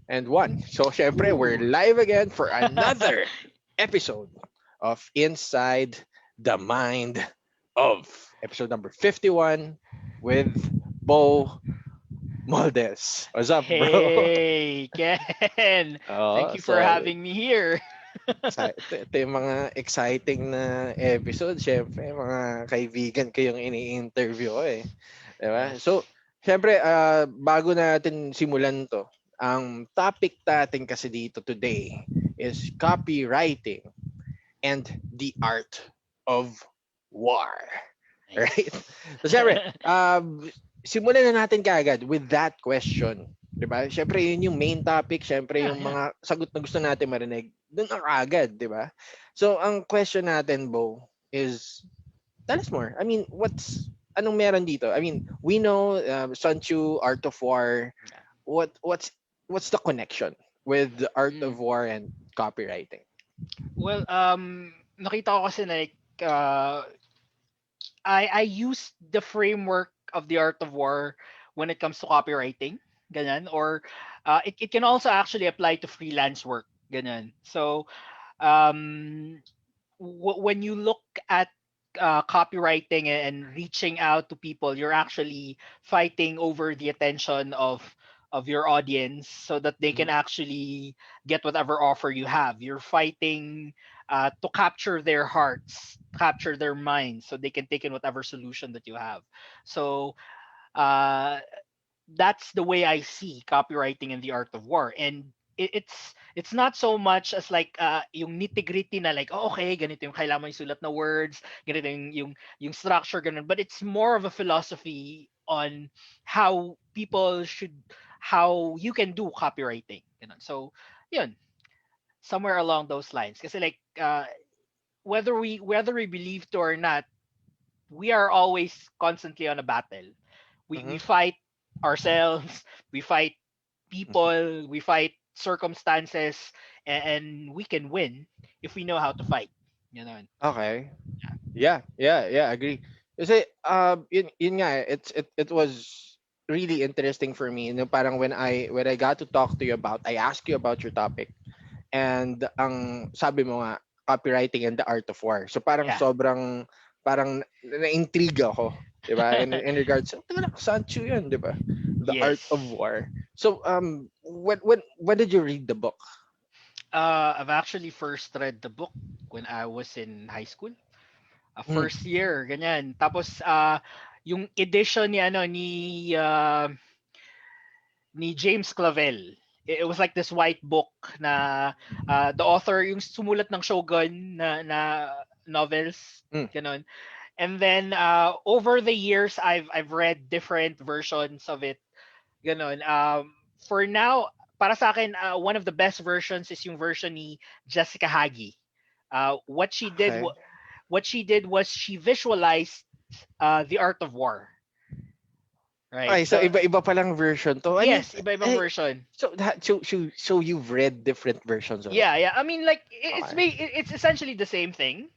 and one. So, syempre, we're live again for another episode of Inside the Mind of episode number 51 with Bo Moldes. What's up, bro? Hey, Ken. Thank Oh, you for solid. having me here. Ito yung mga exciting na episode. Syempre, mga kaibigan ko yung ini-interview ko eh. Diba? Yes. So, syempre, bago natin simulan to, ang topic natin kasi dito today is copywriting and the art of war. Right? Nice. So, syempre, simulan na natin kaagad with that question. Diba? Syempre, yun yung main topic. Syempre, Yeah, yung yeah. mga sagot na gusto natin marinig, doon ang agad, diba? So, ang question natin, Bo, is tell us more. I mean, anong meron dito? I mean, we know Sun Tzu, Art of War. Yeah. What's the connection with the Art of Mm. War and copywriting? Well, nakita ko kasi like I use the framework of the art of war when it comes to copywriting, ganyan, or it can also actually apply to freelance work, ganyan. So, um, when you look at copywriting and reaching out to people, you're actually fighting over the attention of your audience so that they can Mhm. actually get whatever offer you have. You're fighting to capture their hearts, capture their minds, so they can take in whatever solution that you have. So uh, that's the way I see copywriting and the art of war. And it's not so much as like yung nitty-gritty na like, oh, okay, ganito yung kailangan mo isulat na words, ganito yung structure, ganun. But it's more of a philosophy on how you can do copywriting. Ganun. So, yun, somewhere along those lines. Kasi like, whether we believe to or not, we are always constantly on a battle. We Mhm. fight ourselves, we fight Mhm. people, we fight circumstances, and we can win if we know how to fight. You know. Okay. Yeah. Yeah, agree. Kasi yun nga it was really interesting for me. No, parang when I got to talk to you about, I asked you about your topic, and ang sabi mo nga copywriting and the art of war. So parang Yeah. sobrang parang na-intrigue ako, 'di ba? In regards sa Sancho 'yun, 'di ba? The art of Yes. war. So when did you read the book? I've actually first read the book when I was in high school. Mm, First year, ganyan. Tapos yung edition ni James Clavell. It was like this white book na the author yung sumulat ng Shogun na novels, mm, ganun. And then over the years I've read different versions of it, ganun. For now, para sa akin one of the best versions is yung version ni Jessica Hagi. What she did okay. what she did was she visualized the art of war, right? Okay, so So iba-iba palang version to. I mean, yes, iba-ibang eh, version. so you've read different versions of it. Yeah, yeah. I mean, like Okay. it's essentially the same thing,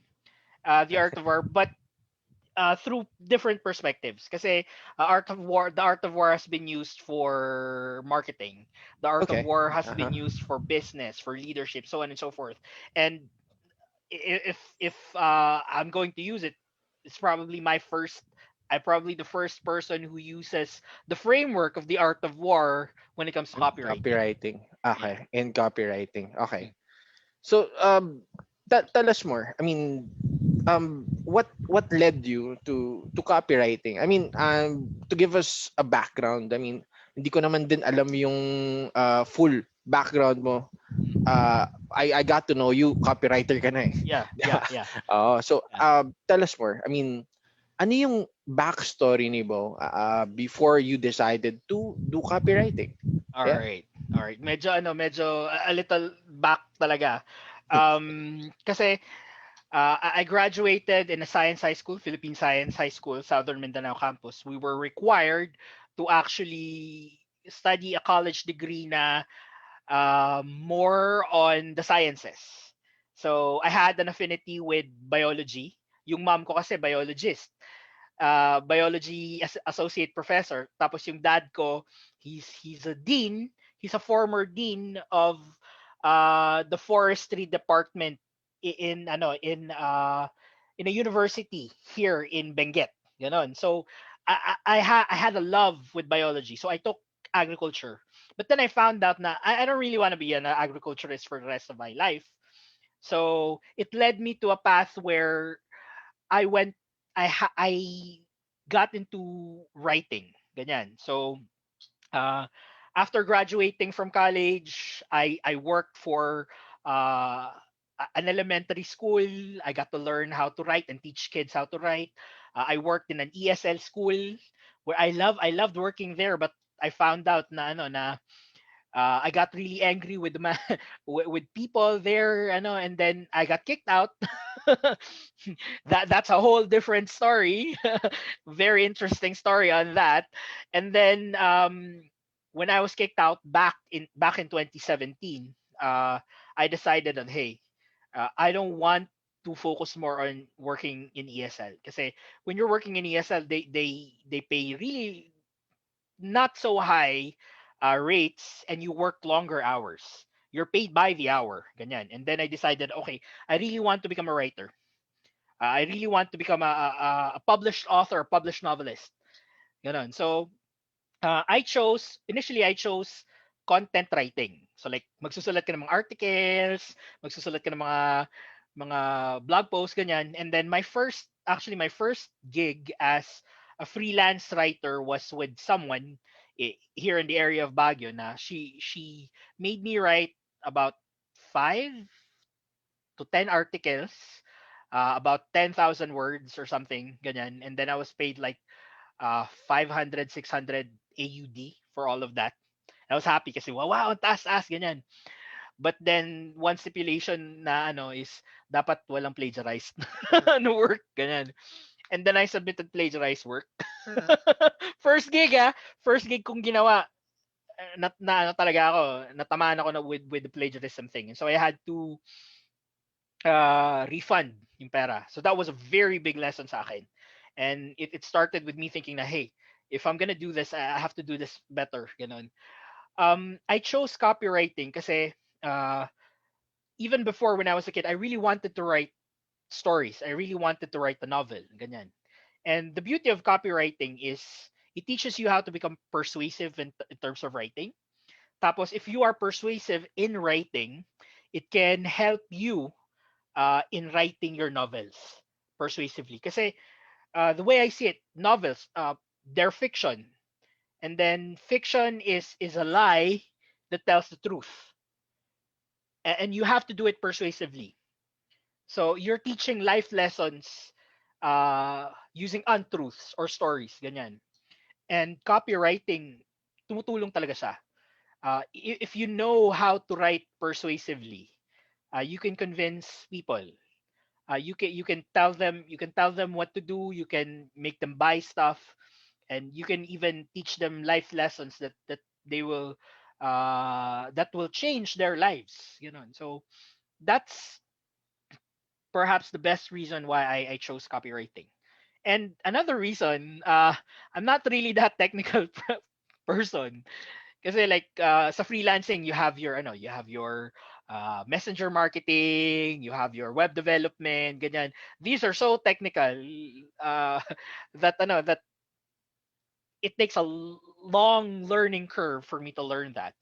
the art of war, but through different perspectives. Kasi the art of war has been used for marketing. The art of Okay. war has Uh-huh. been used for business, for leadership, so on and so forth. And if I'm going to use it, it's probably my first. I'm probably the first person who uses the framework of the art of war when it comes to copywriting. Copywriting. Yeah. Okay. In copywriting. Mm. Okay. So tell us more. I mean, what led you to copywriting? I mean, to give us a background. I mean, hindi ko naman din alam yung full background mo. I got to know you copywriter ka na eh. Yeah, Di yeah, ba? yeah, So yeah. tell us more. I mean, ano yung backstory ni Bo before you decided to do copywriting? All Yeah. right. All right. Medyo a little back talaga. Kasi I graduated in a science high school, Philippine Science High School, Southern Mindanao campus. We were required to actually study a college degree na more on the sciences. So I had an affinity with biology. Yung mom ko kasi biologist, biology associate professor. Tapos yung dad ko, He's a dean. He's a former dean of the forestry department in a university here in Benguet. Ganon. So I had a love with biology. So I took agriculture. But then I found out na I don't really want to be an agriculturist for the rest of my life. So it led me to a path where I went I got into writing. Ganyan. So uh, after graduating from college, I worked for an elementary school. I got to learn how to write and teach kids how to write. I worked in an ESL school where I loved working there, but I found out na I got really angry with with people there, and then I got kicked out. That's a whole different story. Very interesting story on that. And then when I was kicked out back in 2017, I decided that hey, I don't want to focus more on working in ESL. Because when you're working in ESL, they pay really not so high rates, and you work longer hours. You're paid by the hour, ganyan. And then I decided, okay, I really want to become a writer. I really want to become a published author, a published novelist. Ganon. So I chose content writing. So like magsusulat ka ng mga articles, magsusulat ka ng mga blog posts ganyan. And then my first gig as a freelance writer was with someone here in the area of Baguio na she made me write about 5 to 10 articles, about 10,000 words or something ganyan. And then I was paid like 500, 600 AUD for all of that. I was happy kasi wow, ang taas ganyan. But then one stipulation na is dapat walang plagiarized no work ganyan. And then I submitted plagiarized work. First gig first gig kong ginawa. Na talaga ako, natamaan ako na with the plagiarism thing. And so I had to refund yung pera. So that was a very big lesson sa akin. And it started with me thinking na, hey, if I'm gonna do this, I have to do this better. Ganon. I chose copywriting kasi even before when I was a kid, I really wanted to write stories. I really wanted to write a novel. Ganyan. And the beauty of copywriting is it teaches you how to become persuasive in terms of writing. Tapos, if you are persuasive in writing, it can help you in writing your novels persuasively. Kasi the way I see it, novels, they're fiction. And then fiction is a lie that tells the truth. And you have to do it persuasively. So you're teaching life lessons using untruths or stories, ganyan. And copywriting, tumutulong talaga siya. If you know how to write persuasively, you can convince people. You can tell them what to do. You can make them buy stuff, and you can even teach them life lessons that will change their lives. So that's perhaps the best reason why I chose copywriting. And another reason, I'm not really that technical person. Kasi like sa freelancing, you have your messenger marketing, you have your web development, ganyan. These are so technical uh, that it takes a long learning curve for me to learn that.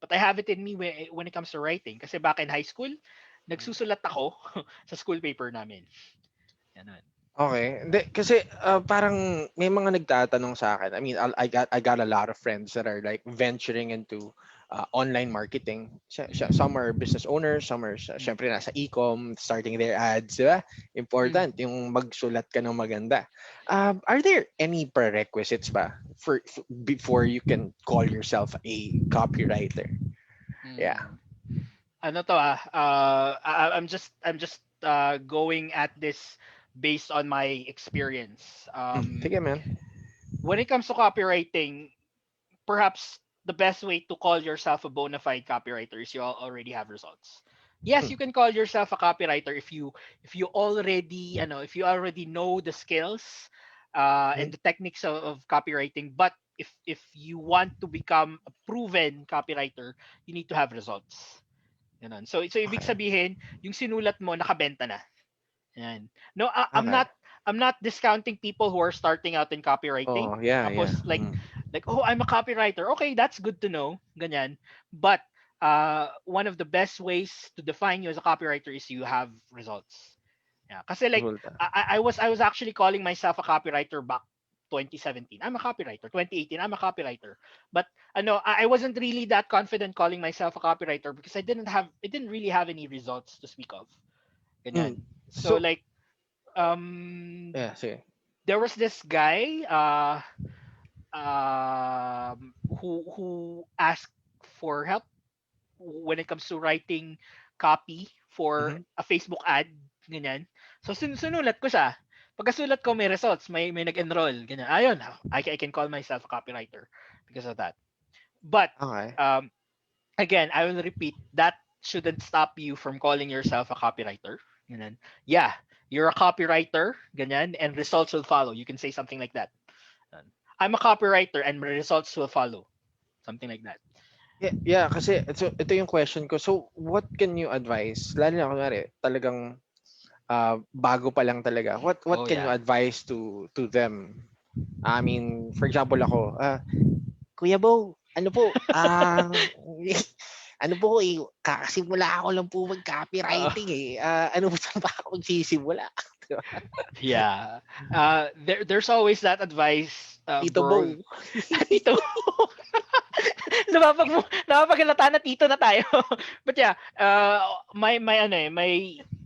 But I have it in me when it comes to writing. Kasi back in high school, nagsusulat ako sa school paper namin. Yan. Okay. Hindi, kasi parang may mga nagtatanong sa akin. I mean, I got a lot of friends that are like venturing into online marketing. Some are business owners, some are syempre nasa e-com, starting their ads, di ba? Important yung magsulat ka ng maganda. Are there any prerequisites ba before you can call yourself a copywriter? Yeah. Ano to I'm just going at this based on my experience. Sige, man. When it comes to copywriting, perhaps the best way to call yourself a bona fide copywriter is you already have results. Yes, you can call yourself a copywriter if you already know the skills and the techniques of copywriting. But if you want to become a proven copywriter, you need to have results. Ganun. So ibig Okay. sabihin, yung sinulat mo nakabenta na. Yan. No, Okay. I'm not discounting people who are starting out in copywriting. Oh, yeah, yeah. Tapos like oh, I'm a copywriter. Okay, that's good to know. Ganyan. But one of the best ways to define you as a copywriter is you have results. Yeah, kasi like Resulta. I was actually calling myself a copywriter back 2017. I'm a copywriter. 2018, I'm a copywriter. But I wasn't really that confident calling myself a copywriter because I didn't really have any results to speak of. Mm. Ganyan. So So, like um yeah, sige. there was this guy who asked for help when it comes to writing copy for Mhm. a Facebook ad, ganyan. So sinulat ko siya. Pagkasulat ko may results, may nag-enroll, ganyan. Ayun, I can call myself a copywriter because of that. But Okay. um again, I will repeat, that shouldn't stop you from calling yourself a copywriter. Ganyan. Yeah, you're a copywriter, ganyan, and results will follow. You can say something like that. I'm a copywriter and results will follow. Something like that. Yeah, yeah, kasi ito yung question ko. So, what can you advise? Lalo na kunwari, talagang bago pa lang talaga. What Oh can you yeah. advise to them? I mean, for example ako, Kuya Bo, ano po, ano po eh, kakasimula ako lang po Uh, mag-copywriting eh. Ano ba saan pa ako magsisimula? Diba? yeah. There's always that advice, Tito bro. Bo. Tito. Napapaghalata na tito na tayo. But yeah, my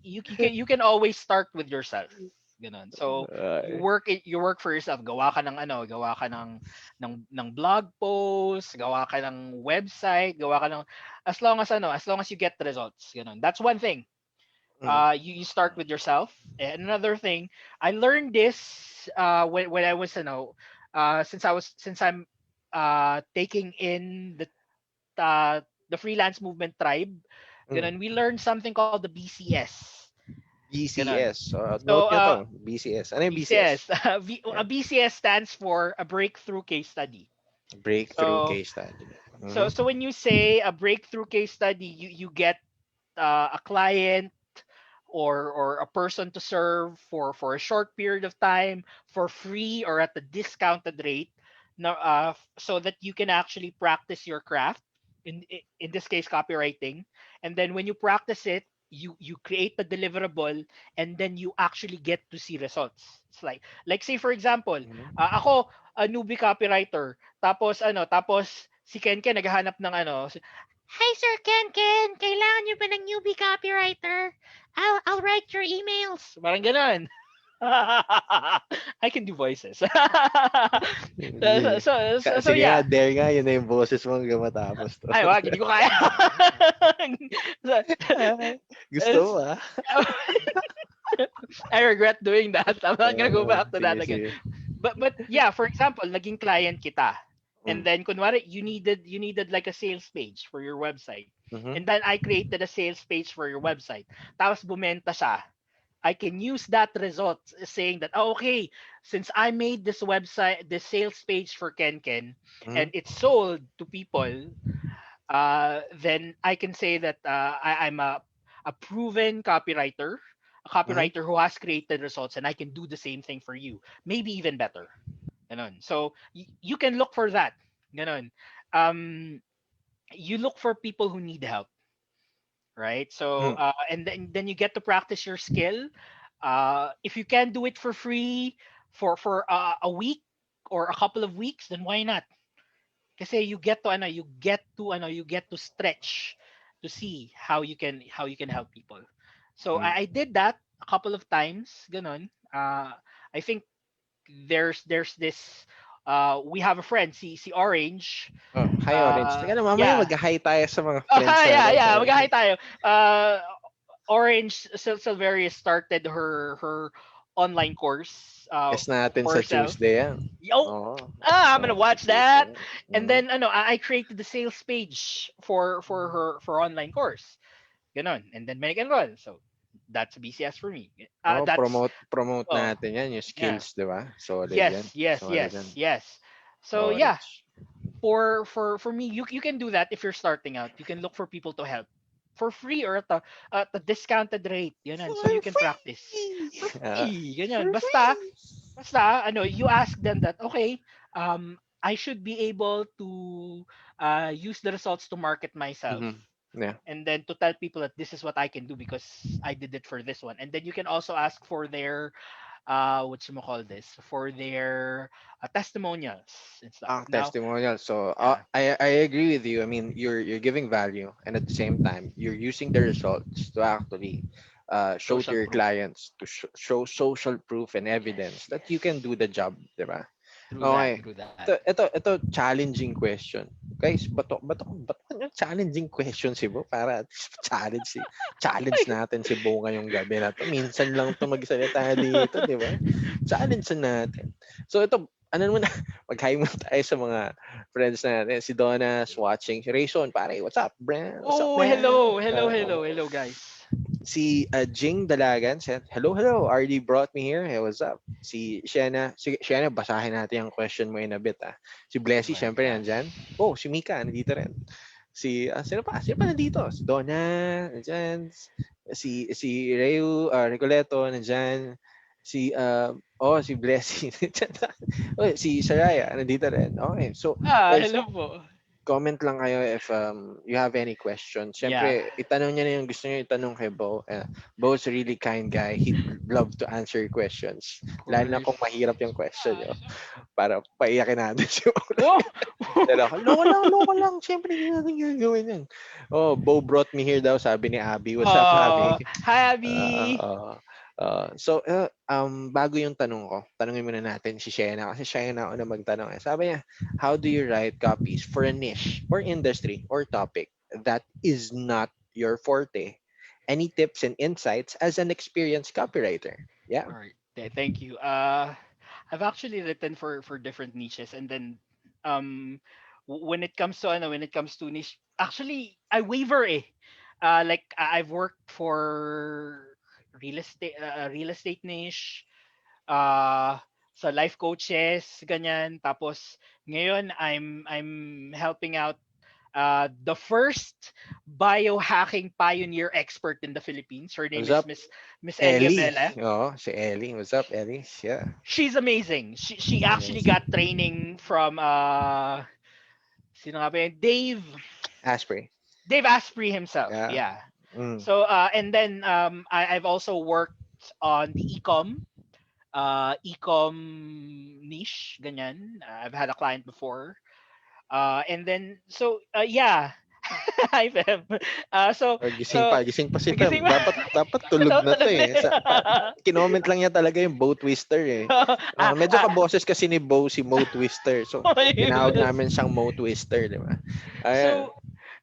you can always start with yourself. Ganun. So Ay. you work for yourself. Gawa ka ng blog post, gawa ka ng website, gawa ka ng as long as you get the results. Ganun. That's one thing. Mm. You start with yourself. And another thing, I learned this when I was since I'm taking in the freelance movement tribe, Mm. ganun, we learned something called the BCS. Ganun. BCS. So Note nyo to. BCS. Ano yung BCS? BCS, a Yeah. BCS stands for a breakthrough case study. Breakthrough So case study. Mhm. so when you say a breakthrough case study, you get a client or a person to serve for a short period of time for free or at a discounted rate, no, so that you can actually practice your craft, in this case copywriting. And then when you practice it, you create the deliverable, and then you actually get to see results. It's like say for example, Mhm. ako a newbie copywriter, tapos si Ken naghahanap ng Hi Sir Ken, kailangan niyo ba ng newbie copywriter? I'll write your emails. Parang ganun. I can do voices. so, Hindi. so Sige nga, yeah. dare nga. Yun na yung boses mo hanggang matapos to. Ay, wag, hindi ko kaya. So, Ay, gusto mo I regret doing that. I'm not gonna go back to that Sige, again. sige. But yeah, for example, naging client kita. And Mm. then kunwari you needed like a sales page for your website. Mhm. And then I created a sales page for your website. Tapos bumenta siya. I can use that result saying that, oh, okay, since I made this website, this sales page for Ken, and Mhm. it's sold to people, then I can say that I'm a proven copywriter, a Mhm. copywriter who has created results, and I can do the same thing for you, maybe even better. Ganon. So you can look for that. Ganon. Um, you look for people who need help, right? So Mm. and then you get to practice your skill. If you can do it for free for a week or a couple of weeks, then why not? Kasi you get to stretch to see how you can help people. So Mm. I did that a couple of times, ganon. I think there's this we have a friend, si Orange. Oh, hi Orange. Teka na, mamaya Yeah. mag-hi tayo sa mga Oh, friends yeah, natin. yeah. So, Mag-hi tayo. Orange Silverius started her online course guest natin for sa herself. Tuesday yan. Yo, Oo. I'm Sa gonna watch that. Tuesday yan. And Mhm. then I created the sales page for her online course. Ganon. And then make enroll. So that's BCS for me. Oh, That's promote oh natin yan, yung yeah. skills, di ba? Solid yan. Yes, yes, Solid yan. yes, yes. So Oh, yeah, that's for me, you can do that if you're starting out. You can look for people to help for free or at a discounted rate, ganyan. So for you can practice free. for free, ganyan. For Basta free. basta ano, you ask them that okay, I should be able to use the results to market myself. Mm-hmm. Yeah. And then to tell people that this is what I can do because I did it for this one. And then you can also ask for their what you call this, for their testimonials and stuff. Now, Testimonial. So yeah, I agree with you. I mean, you're giving value, and at the same time, you're using the results to actually show to social your proof. clients to show social proof and Yes, evidence that you can yes. do the job, diba? Through that, Okay. through that. Ito challenging question. Guys, bato yung challenging question si Bo para at least challenge natin si Bo ngayong gabi na to. Minsan lang to magsalita dito, di ba? Challenge natin. So ito, ano muna, mag-hi muna tayo sa mga friends natin. Si Donna's watching. Si Rayson, pare, what's up, bro? What's up, Oh, man? hello, hello, hello, hello, guys. Si Jing Dalagan said, hello, hello, RD brought me here. Hey, what's up? Si Shena, basahin natin yung question mo in a bit. Si Blessy, Well, syempre, nandyan. yes. Oh, si Mika, nandito rin. Sino pa? Sino pa nandito? Si Donna, nandyan. Si Reu, Ricoleto, nandyan. Si Blessy, nandyan. Oh, si Saraya, nandito rin. Okay, so, guys, Hello po. comment lang kayo if you have any questions. Yeah. Siyempre, itanong niya na yung gusto niyo itanong kay Bo. Bo's a really kind guy. He'd love to answer your questions. Of Lalo na course. kung mahirap yung question niyo. Para paiyakin natin si Bo. Oh! Pero, loko lang. Siyempre, hindi natin gagawin yan. Oh, Bo brought me here daw, sabi ni Abby. What's up, Abby? Hi, Uh, Abby. uh, bago yung tanong ko, tanongin muna natin si Shena kasi siya yung nauna magtanong. Sabi niya, how do you write copies for a niche or industry or topic that is not your forte? Any tips and insights as an experienced copywriter? Yeah. All right. Thank you. I've actually written for different niches, and then um when it comes to when it comes to niche, actually I waver eh. Like I've worked for real estate niche, uh sa life coaches, ganyan. Tapos ngayon I'm helping out the first biohacking pioneer expert in the Philippines. Her name What's is up, Miss Ellie Ellie? Abela. Oh, si Ellie. What's up, Ellie? Yeah. She's amazing. She actually Amazing. got training from sino nga ba yun? Asprey. Dave Asprey himself. Yeah. Yeah. Mm. So and then I've also worked on the ecom niche, ganyan. I've had a client before. And then so yeah. Hi Fem. So so Gising pa si Fem. gising ba? Dapat tulog No, na to tulog na eh. yun. Kinoment lang niya talaga yung Bo Twister eh. ah, Medyo ah, kaboses kasi ni Bo si Mo Twister. So, tinawag yes. namin siyang Mo Twister, di ba? Ayan.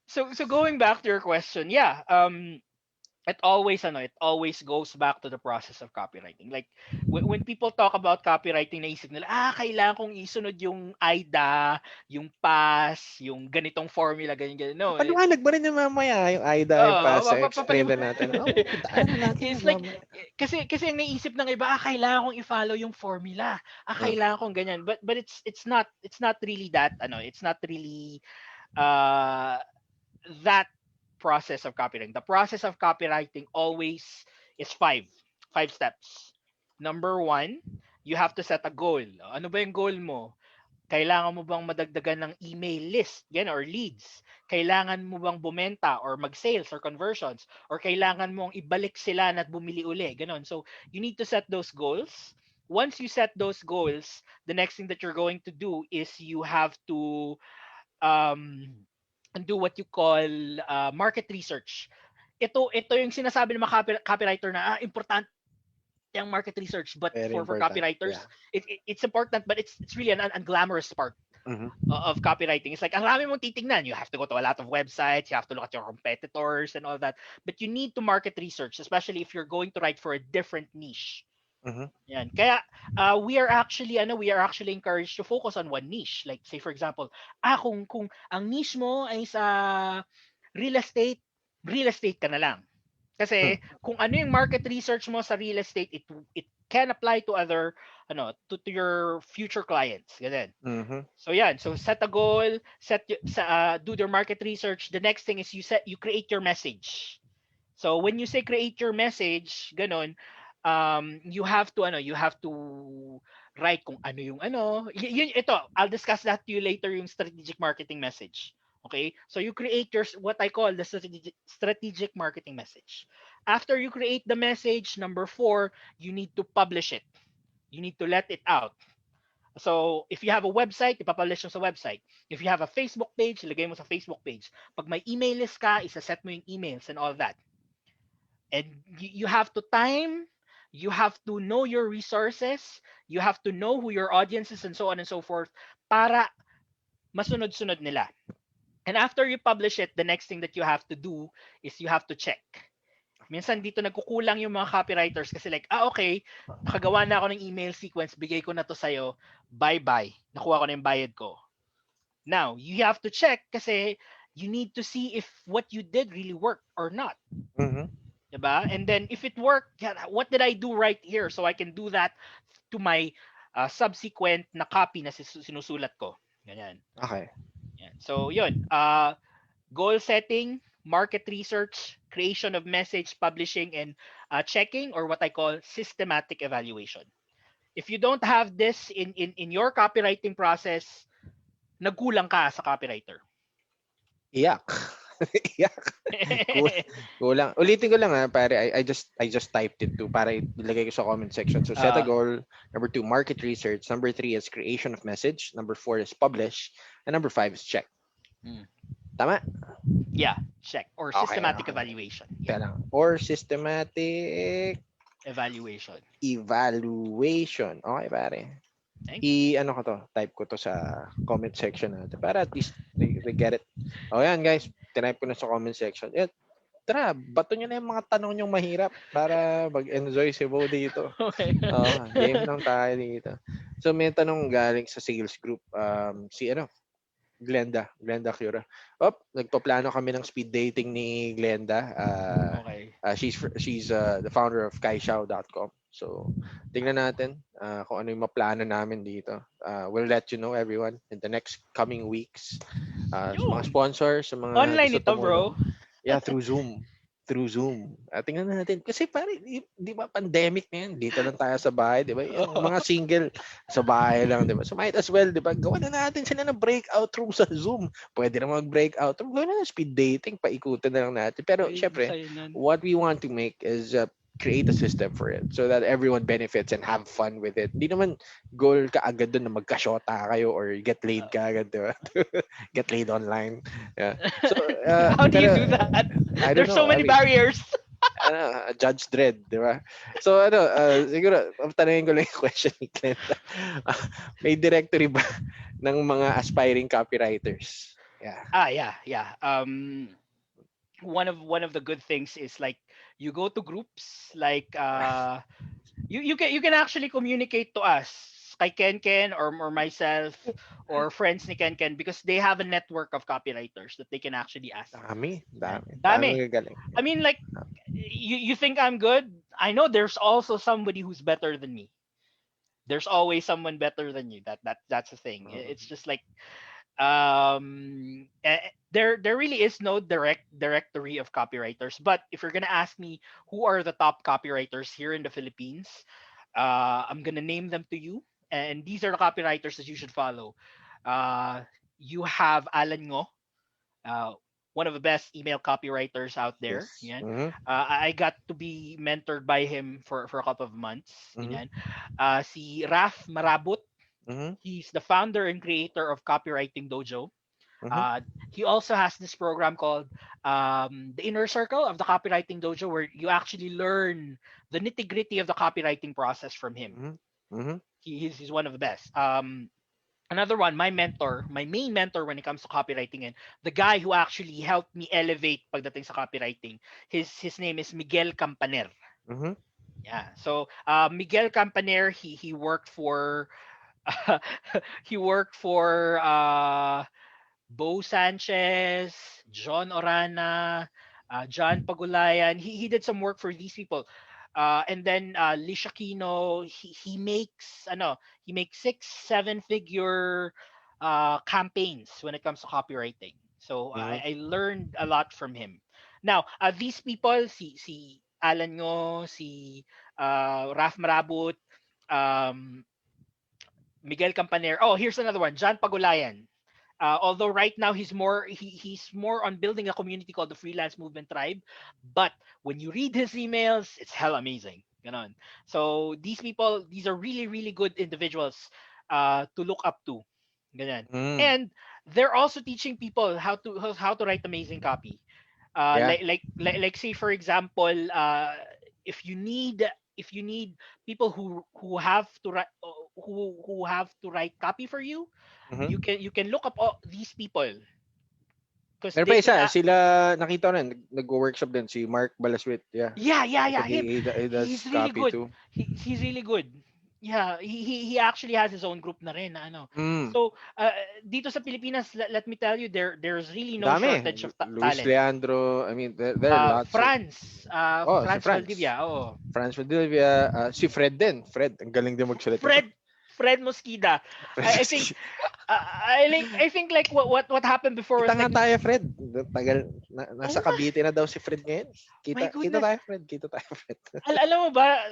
So so going back to your question, yeah, it always goes back to the process of copywriting. Like when people talk about copywriting, naisip nila, kailangan kong isunod yung AIDA, yung PAS, yung ganitong formula, ganyan ganyan. No, Paliwanag mo rin yung mamaya yung AIDA yung uh, pasa. Explain na natin. Daanan natin it's yung like mamaya. kasi ang naisip ng iba, kailangan kong i-follow yung formula. Mm. Kailangan kong ganyan. But it's not really that it's not really uh that process of copywriting. The process of copywriting always is five steps. Number one, you have to set a goal. Ano ba yung goal mo? Kailangan mo bang madagdagan ng email list, yan, or leads? Kailangan mo bang bumenta or mag-sales or conversions? Or kailangan mong ibalik sila at bumili uli? Ganon. So, you need to set those goals. Once you set those goals, the next thing that you're going to do is you have to um, do what you call market research. Ito yung sinasabi ng mga copywriter na importante ang market research, but for Very copywriters important. Yeah. it's important, but it's really an unglamorous part Mm-hmm. of copywriting. It's like ang dami mong titingnan. You have to go to a lot of websites, you have to look at your competitors and all that, but you need to market research, especially if you're going to write for a different niche. Mm-hmm. Yan. Kaya we are actually encouraged to focus on one niche. Like say for example, kung ang niche mo ay sa real estate, real estate ka na lang. Kasi kung ano yung market research mo sa real estate, it can apply to other to your future clients. Ganun. Mhm. So yeah, so set a goal, do your market research. The next thing is you create your message. So when you say create your message, ganon, you have to write kung ano yung ano. Ito, I'll discuss that to you later, yung strategic marketing message. Okay? So you create your what I call the strategic marketing message. After you create the message, number 4, you need to publish it. You need to let it out. So, if you have a website, ipapublish mo sa website. If you have a Facebook page, ilagay mo sa Facebook page. Pag may email list ka, isa-set mo yung emails and all that. And you have to time, you have to know your resources, you have to know who your audience is, and so on and so forth, para masunod-sunod nila. And after you publish it, the next thing that you have to do is you have to check. Minsan dito nagkukulang yung mga copywriters kasi like, okay, nakagawa na ako ng email sequence, bigay ko na to sa'yo, bye-bye, nakuha ko na yung bayad ko. Now, you have to check kasi you need to see if what you did really worked or not. Mhm. Diba? And then if it worked, what did I do right here so I can do that to my subsequent na copy na sinusulat ko. Ganyan. Okay. Yan. So, yun. Goal setting, market research, creation of message, publishing, and checking, or what I call systematic evaluation. If you don't have this in your copywriting process, nagkulang ka sa copywriter. Iyak. Iyak. Kulang. Ulitin ko lang pare. I just typed it too para ilagay ko sa comment section. So set a goal. Number 2, market research. Number 3 is creation of message. Number 4 is publish. And number 5 is check. Tama? Yeah, check. Or systematic evaluation. Yeah. Or systematic evaluation. Okay, pare. Ano ko to? Type ko to sa comment section natin para at least they get it. Yan guys. Tinype ko na sa comment section. Tara, bato nyo na yung mga tanong nyong mahirap para mag-enjoy si Bo dito. Okay. Game lang tayo dito. So may tanong galing sa sales group. Si Glenda Cura. Nagpaplano kami ng speed dating ni Glenda. Okay. She's the founder of 𝐈𝐧𝐬𝐿.com. So, tingnan natin kung ano yung maplano namin dito. We'll let you know, everyone, in the next coming weeks. Sa mga sponsors, sa mga online ito, tumulong. bro. Yeah, through Zoom. Tingnan natin. Kasi pare, di ba pandemic na yan? Dito lang tayo sa bahay, di ba? Yung mga single sa bahay lang, di ba? So might as well, di ba? Gawa na natin sila ng breakout room sa Zoom. Pwede na mag-breakout room. Gawa na speed dating, paikutan na lang natin. Pero syempre, what we want to make is create a system for it so that everyone benefits and have fun with it. Hindi naman goal ka agad doon na magka-shota kayo or get laid ka agad, di ba? Get laid online. Yeah. So, how do you do that? There's so many barriers. Judge Dredd, di ba? So, siguro, tanungin ko lang yung question ni Glenda. May directory ba ng mga aspiring copywriters? Yeah. One of the good things is like you go to groups like you can actually communicate to us kay Ken or myself or friends ni Ken because they have a network of copywriters that they can actually ask. Dami. I mean, like you think I'm good? I know there's also somebody who's better than me. There's always someone better than you. That's the thing. It's just like there really is no directory of copywriters, but if you're gonna ask me who are the top copywriters here in the Philippines, I'm gonna name them to you, and these are the copywriters that you should follow. You have Alan Ngo, one of the best email copywriters out there. Yes. Yan. I got to be mentored by him for a couple of months. Yan. Si Raf Marabut. He's the founder and creator of Copywriting Dojo. He also has this program called the Inner Circle of the Copywriting Dojo, where you actually learn the nitty-gritty of the copywriting process from him. He's one of the best. Another one, my main mentor when it comes to copywriting, and the guy who actually helped me elevate pagdating sa copywriting, his name is Miguel Campaner. Yeah. So Miguel Campaner, he worked for Bo Sanchez, John Orana, John Pagulayan. He did some work for these people. And then 𝐊𝐿𝐿𝐿, he makes 6-7 figure campaigns when it comes to copywriting. So Mhm. I learned a lot from him. Now, these people, si Alan Ngo, si Raf Marabut, um, Miguel Campanero. Oh, here's another one, John Pagulayan. Although right now he's more on building a community called the Freelance Movement Tribe, but when you read his emails, it's hell amazing. Ganon. So these are really really good individuals to look up to. Ganon. Mm. And they're also teaching people how to write amazing copy. Yeah. Like say for example, if you need if you need people who have to write who have to write copy for you, Mhm. you can look up all these people because Meron they pa can isa, sila nakita ko na nagwo-workshop din si Mark Balaswit. Yeah. I yeah think him. he He's does really copy good. too. He's really good. Yeah, he actually has his own group na rin na ano. Mm. So dito sa Pilipinas, let me tell you, there's really no Dami. shortage of Luis talent. Leandro, I mean there are lots of. Oh, si France Franz. Valdivia, oh. Franz Padilla, si Fred din. Fred, ang galing din magsulat nito. Fred Fred Mosquida. I think I think like what happened before Kita was nga like, tayo, Fred. Tagal, nasa oh my, Cavite na daw si Fred ngayon. my Kita goodness. tayo, Fred. Kita tayo, Fred. Alam mo ba,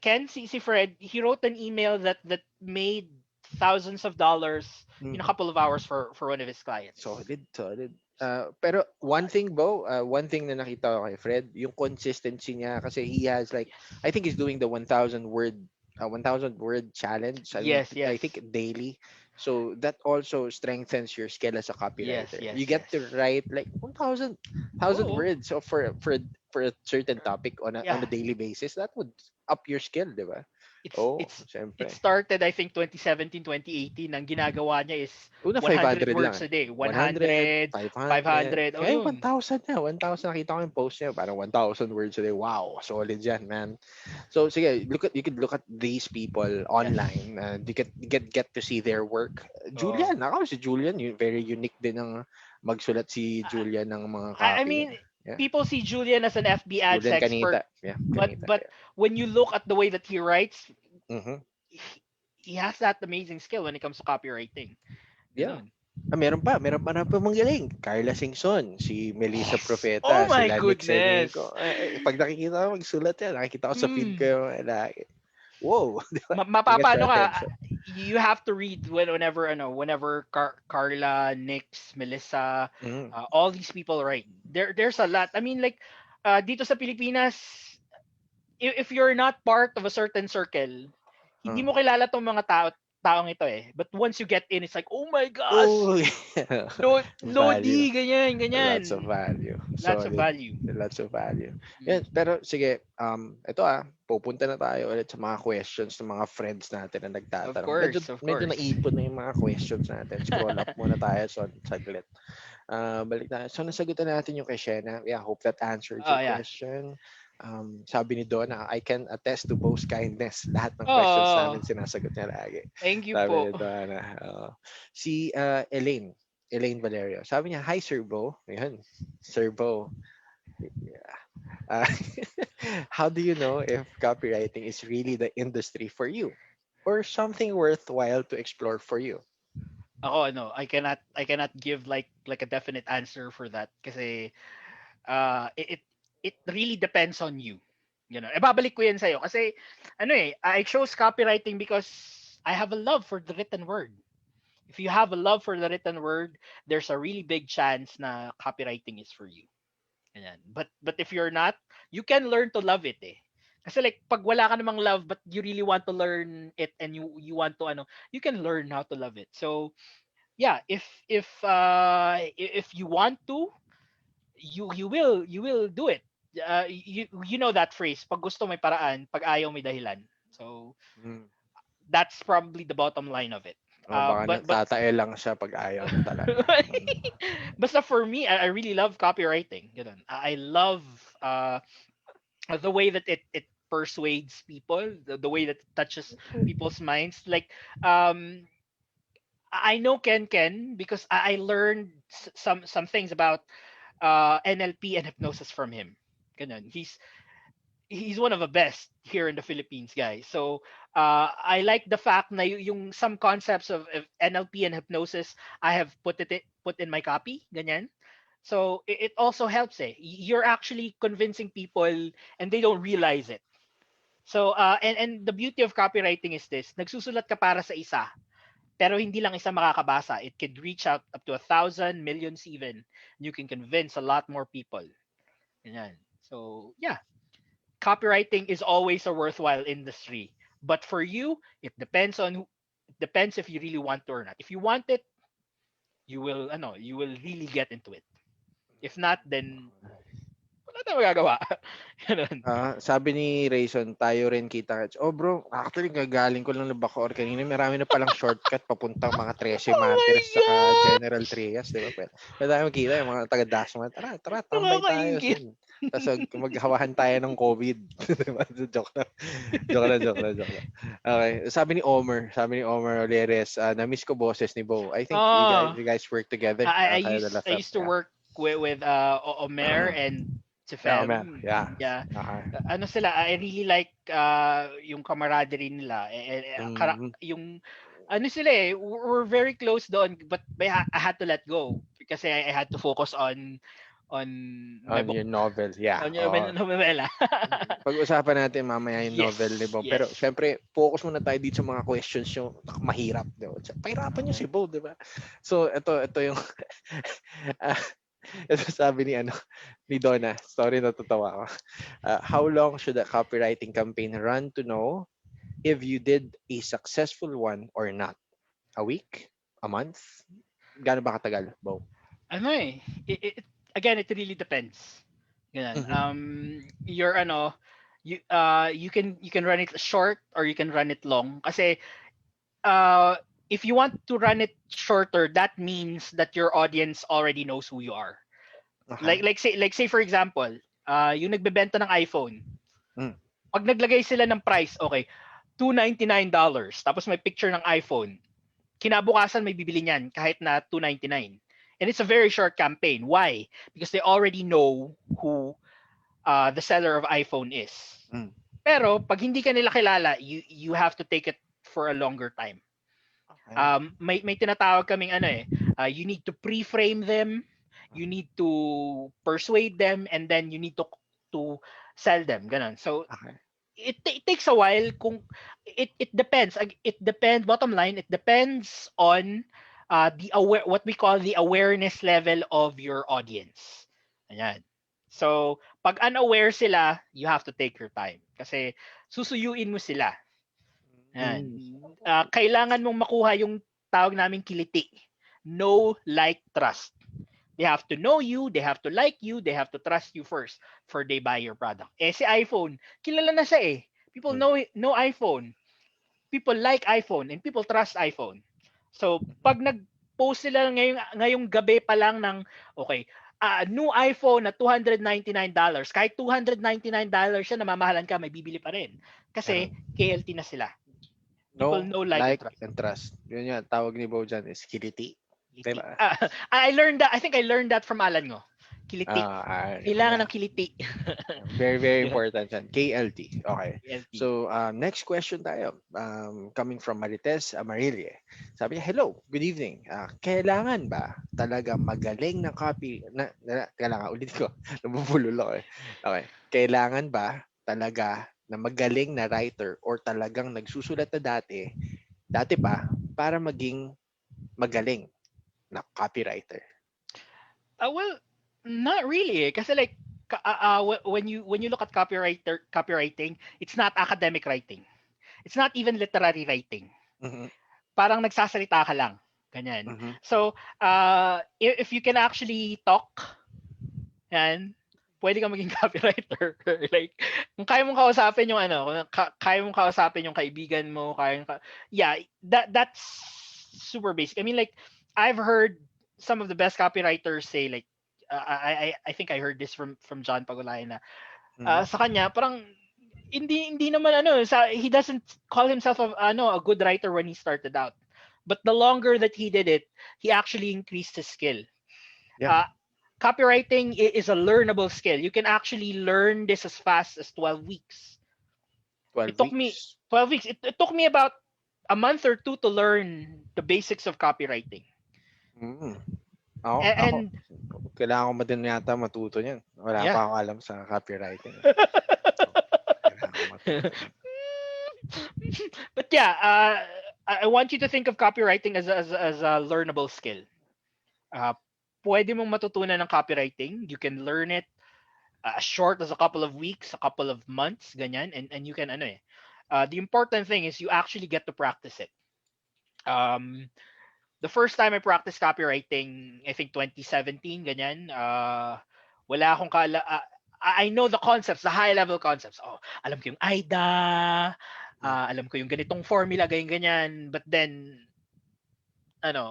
Ken, si Fred, he wrote an email that made thousands of dollars in a Mm. couple of hours for one of his clients. Solid, solid. Pero one thing, Bo, one thing na nakita ko kay Fred, yung consistency niya kasi he has like, I think he's doing the 1,000 word challenge. I mean, Yes, yes, I think daily. So that also strengthens your skill as a yes, copywriter. yes, You yes. get to write like 1,000 Oh, words so for a certain topic on a yeah. daily basis. That would up your skill, di ba? Oh, It siyempre. started I think 2017, 2018. Ang ginagawa niya is Una 100 500 lang words eh. a day. 100, 100, 500. 500. Oh, Kaya yun. 1,000 na. 1,000 nakita ko yung post niya. Parang 1,000 words a day. Wow, solid yan, man. So, sige, you could look at these people Yes. online. You get to see their work. Oh. Julian, ako si Julian, very unique din ang magsulat si Julian ng mga I copy. mean, Yeah. people see Julian as an FB ads Julian expert, Kanita. Yeah, but Kanita. but Yeah. when you look at the way that he writes, Mhm. he, he has that amazing skill when it comes to copywriting. Yeah. Ganun. Meron pa magaling. Carla Singson, si Melissa Yes. Oh Profeta, my sila Nick goodness. Seneco. Pag nakikita ko magsulat yan, nakikita ko sa feed Mm. ko, wow, di ba? Biggest Mapapaano ka, attention. you have to read whenever Carla, Nix, Melissa, Mm. all these people write. There's a lot. I mean like dito sa Pilipinas, if you're not part of a certain circle, hindi Uh. mo kilala tong mga taong ito eh. But once you get in, it's like, oh my gosh, Oh, yeah. Value. Lodi, ganyan, Lots of ganyan. value. Lots of Solid. value. Lots of value. Mm. Yan, pero sige, ito pupunta na tayo ulit sa mga questions ng mga friends natin na Of nagtatanong. Medyo, course, of medyo course. naipon na yung mga questions natin. Scroll up muna tayo saglit. Balik tayo. So, nasagutan natin yung kay Shena. Yeah, hope that answered Oh your yeah. question. Sabi ni Donna, I can attest to Bo's kindness. Lahat ng questions Oh, namin sinasagot niya lagi. thank you Sabi po. ni Donna. Si Elaine Valerio. Sabi niya, hi Sir Bo. Ayan, Sir Bo. Yeah. Uh, how do you know if copywriting is really the industry for you? Or something worthwhile to explore for you? Ako ano, I cannot give like a definite answer for that kasi it really depends on you. You know, babalik ko yan sa'yo kasi ano I chose copywriting because I have a love for the written word. If you have a love for the written word, there's a really big chance na copywriting is for you. Ganyan. But if you're not, you can learn to love it eh. Kasi like pag wala ka namang love but you really want to learn it and you want to you can learn how to love it. So yeah, if you want to, you will do it. You know that phrase, pag gusto may paraan, pag ayaw may dahilan. So Mm. that's probably the bottom line of it. Baka But nagtatae lang siya pag ayaw na talaga. basta for me, I really love copywriting. Ganun. I love the way that it persuades people, the way that it touches people's minds. Like I know Ken because I learned some things about NLP and hypnosis from him. Ganun. he's one of the best here in the Philippines, guys. So I like the fact na yung some concepts of NLP and hypnosis, I have put in my copy, ganyan. So it also helps eh. You're actually convincing people and they don't realize it. So and the beauty of copywriting is this, nagsusulat ka para sa isa, pero hindi lang isa makakabasa. It could reach out up to 1,000, millions even. You can convince a lot more people. Ganyan. So yeah, copywriting is always a worthwhile industry. But for you, it depends if you really want to or not. If you want it, you will really get into it. If not, then wala tayong magagawa. Ganun. Sabi ni Rayson, tayo rin kita. Oh bro, actually gagaling ko lang na Bacoor kanina. Marami na palang shortcut papuntang mga 13 Martires saka General Trias, di ba? Pwede tayo magkita yung mga taga-Dasma. Tara, tambay tayo. Nakakaingit. Tapos maghawahan tayo ng COVID. Joke lang. Joke lang. Okay. Sabi ni Omer Oleres, na-miss ko boses ni Bo. I think you guys work together. I used to work with Omer and Tifem. Yeah. Ano sila, I really like yung camaraderie nila. Yung ano sila eh, we're very close doon, but I had to let go kasi I had to focus on your novel. Yeah. On your novela. Pag-usapan natin mamaya yung novel ni Bo. Yes. Pero syempre, focus muna tayo dito sa mga questions yung mahirap. Diba? Pahirapan niyo si Bo, di ba? So, ito yung ito sabi ni Donna. Sorry, natutawa ako. How long should a copywriting campaign run to know if you did a successful one or not? A week? A month? Gaano ba katagal, Bo? Ano eh, again, it really depends. Ganun. You can run it short or you can run it long. Kasi if you want to run it shorter, that means that your audience already knows who you are. Okay. Like say for example, yung nagbebenta ng iPhone. Pag naglagay sila ng price, okay, $299, tapos may picture ng iPhone. Kinabukasan may bibili niyan kahit na $299. And it's a very short campaign. Why? Because they already know who the seller of iPhone is. Pero pag hindi ka nila kilala, you have to take it for a longer time. Okay. May tinatawag kaming you need to pre-frame them, you need to persuade them, and then you need to sell them. Ganon. So okay. It takes a while. Kung it depends. It depends. Bottom line, it depends on what we call the awareness level of your audience. Ayan. So, pag unaware sila, you have to take your time. Kasi susuyuin mo sila. Ayan. Kailangan mong makuha yung tawag namin kiliti. Know, like, trust. They have to know you, they have to like you, they have to trust you first before they buy your product. Si iPhone, kilala na siya eh. People know iPhone. People like iPhone and people trust iPhone. So, pag nag-post sila ngayong gabi pa lang ng, okay, new iPhone na $299, kahit $299 siya, namamahalan ka, may bibili pa rin. Kasi, KLT na sila. People know, like and trust. Yun yan, tawag ni Bo dyan is kiliti. Diba? I think I learned that from Alan ngo. Kiliti. Kailangan ng kiliti. Very, very important yan. KLT. Okay. KLT. So, next question tayo. Coming from Marites Amarillo. Sabi niya, hello, good evening. Kailangan ba talaga magaling na copy? Kailangan, ulit ko. Nabubulol ako eh. Okay. Kailangan ba talaga na magaling na writer or talagang nagsusulat na dati pa, para maging magaling na copywriter? Well, not really. Kasi like when you look at copywriting, it's not academic writing. It's not even literary writing. Mm-hmm. Parang nagsasalita ka lang. Ganyan. Mm-hmm. So, if you can actually talk, yan, pwede kang maging copywriter. Like, kung kaya mong kausapin yung kaya mong kausapin yung kaibigan mo, that's super basic. I mean, like, I've heard some of the best copywriters say, like, I think I heard this from John Pagulayan na sa kanya parang hindi naman he doesn't call himself a good writer when he started out, but the longer that he did it, he actually increased his skill. Yeah. Copywriting is a learnable skill. You can actually learn this as fast as 12 weeks. It 12 took me weeks. 12 weeks. It took me about a month or two to learn the basics of copywriting. Mm. Ako, And kailangan ko din yata matuto niyan. Wala yeah. pa akong alam sa copywriting. So, kailangan ko matuto niyan. But yeah, I want you to think of copywriting as a learnable skill. Uh, pwede mong matutunan ng copywriting. You can learn it as short as a couple of weeks, a couple of months, ganyan, and you can ano eh. The important thing is you actually get to practice it. Um, the first time I practiced copywriting, I think 2017, ganyan. Wala akong I know the concepts, the high level concepts. Oh, alam ko yung AIDA, alam ko yung ganitong formula, ganyan ganyan. But then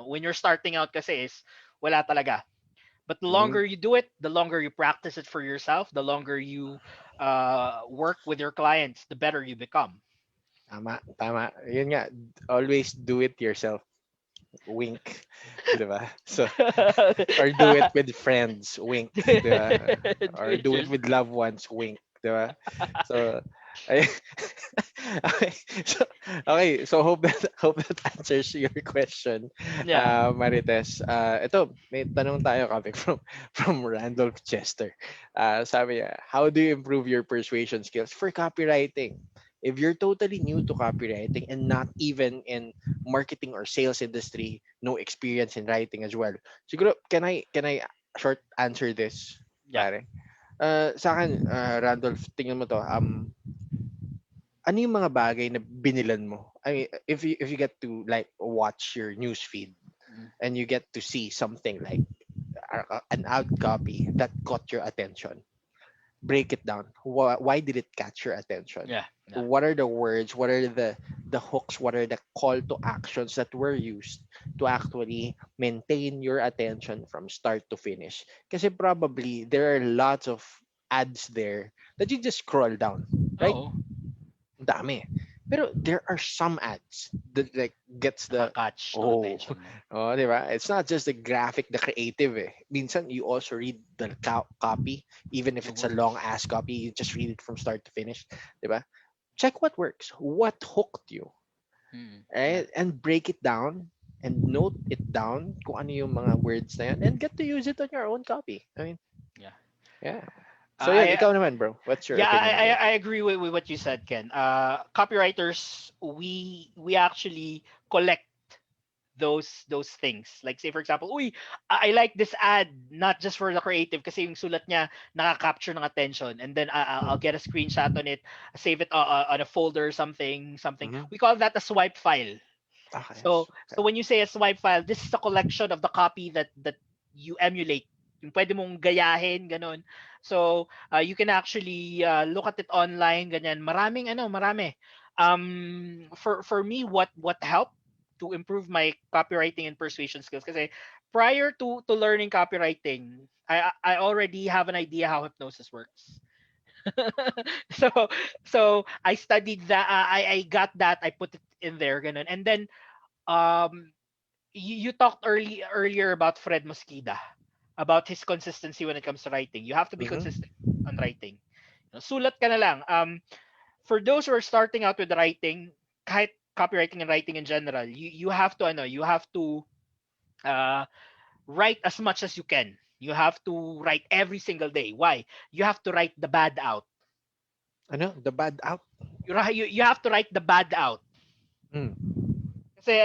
when you're starting out kasi is wala talaga. But the Mm. longer you do it, the longer you practice it for yourself, the longer you work with your clients, the better you become. Tama, tama. Yun nga, always do it yourself. Wink. Diba? So, or do it with friends. Wink. Diba? Or do it with loved ones. Wink. Diba? So, ay, okay. So, okay. So, hope that answers your question, Yeah. Marites. Ito, may tanong tayo coming from Randolph Chester. Sabi niya, how do you improve your persuasion skills for copywriting? If you're totally new to copywriting and not even in marketing or sales industry, no experience in writing as well. Siguro, can I short answer this, Yeah. pare? Sa akin, Randolph, tingnan mo to, ano yung mga bagay na binilan mo? I mean, if you get to like watch your news feed Mm. and you get to see something like an ad copy that caught your attention, break it down. Why did it catch your attention? Yeah. Yeah. What are the words? What are the hooks? What are the call to actions that were used to actually maintain your attention from start to finish? Because probably there are lots of ads there that you just scroll down, right? Oo. Ang dami. Pero there are some ads that like gets the Nakaka-catch ng oh attention mo. oh, di ba? It's not just the graphic, the creative eh. Minsan you also read the copy even if The it's a long words. ass copy, you just read it from start to finish, di ba? Check what works, what hooked you, Mm. Yeah. right? And break it down and note it down kung ano yung mga words na yan and get to use it on your own copy. I mean, Yeah. yeah. So yan, I ikaw naman bro. What's your Yeah, opinion here? I agree with what you said, Ken. Copywriters, we actually collect those things. Like say for example, uy, I like this ad not just for the creative kasi yung sulat niya nakaka-capture ng attention, and then I'll get a screenshot on it, save it on a folder, something. Mm-hmm. We call that a swipe file. Okay. So when you say a swipe file, this is a collection of the copy that you emulate. Yung pwede mong gayahin, ganun. So you can actually look at it online, ganyan. Marami. For me, what helped to improve my copywriting and persuasion skills, kasi prior to learning copywriting, I already have an idea how hypnosis works. so so I studied that, I got that, I put it in there, ganun. And then um you talked earlier about Fred Mosqueda, about his consistency when it comes to writing. You have to be Mm-hmm. consistent on writing. Sulat ka na lang. For those who are starting out with writing, kahit copywriting and writing in general, you have to uh, write as much as you can. You have to write every single day. Why? You have to write the bad out. Ano? The bad out? You have to write the bad out. Mm. Kasi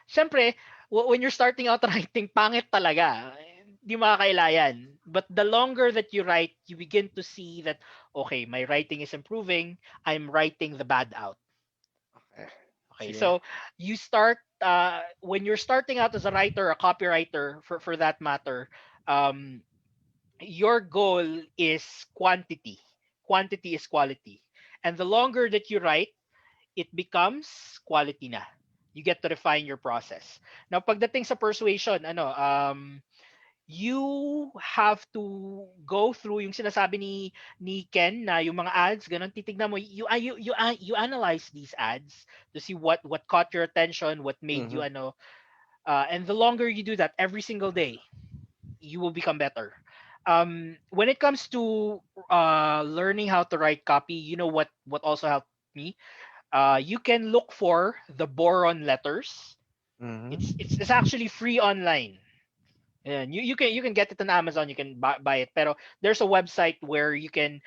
syempre, when you're starting out writing, pangit talaga. Hindi makakailayan. But the longer that you write, you begin to see that, okay, my writing is improving. I'm writing the bad out. Okay. Okay, Sige. so you start, when you're starting out as a writer, a copywriter, for that matter, um, your goal is quantity. Quantity is quality. And the longer that you write, it becomes quality na. You get to refine your process. Now, pagdating sa persuasion, you have to go through yung sinasabi ni Ken na yung mga ads, ganun, titignan mo, you analyze these ads to see what caught your attention, what made you Mm-hmm. and the longer you do that every single day, you will become better. When it comes to learning how to write copy, you know what also helped me? You can look for the boron letters. It's Mm-hmm. it's it's actually free online. And you can get it on Amazon. You can buy it. Pero there's a website where you can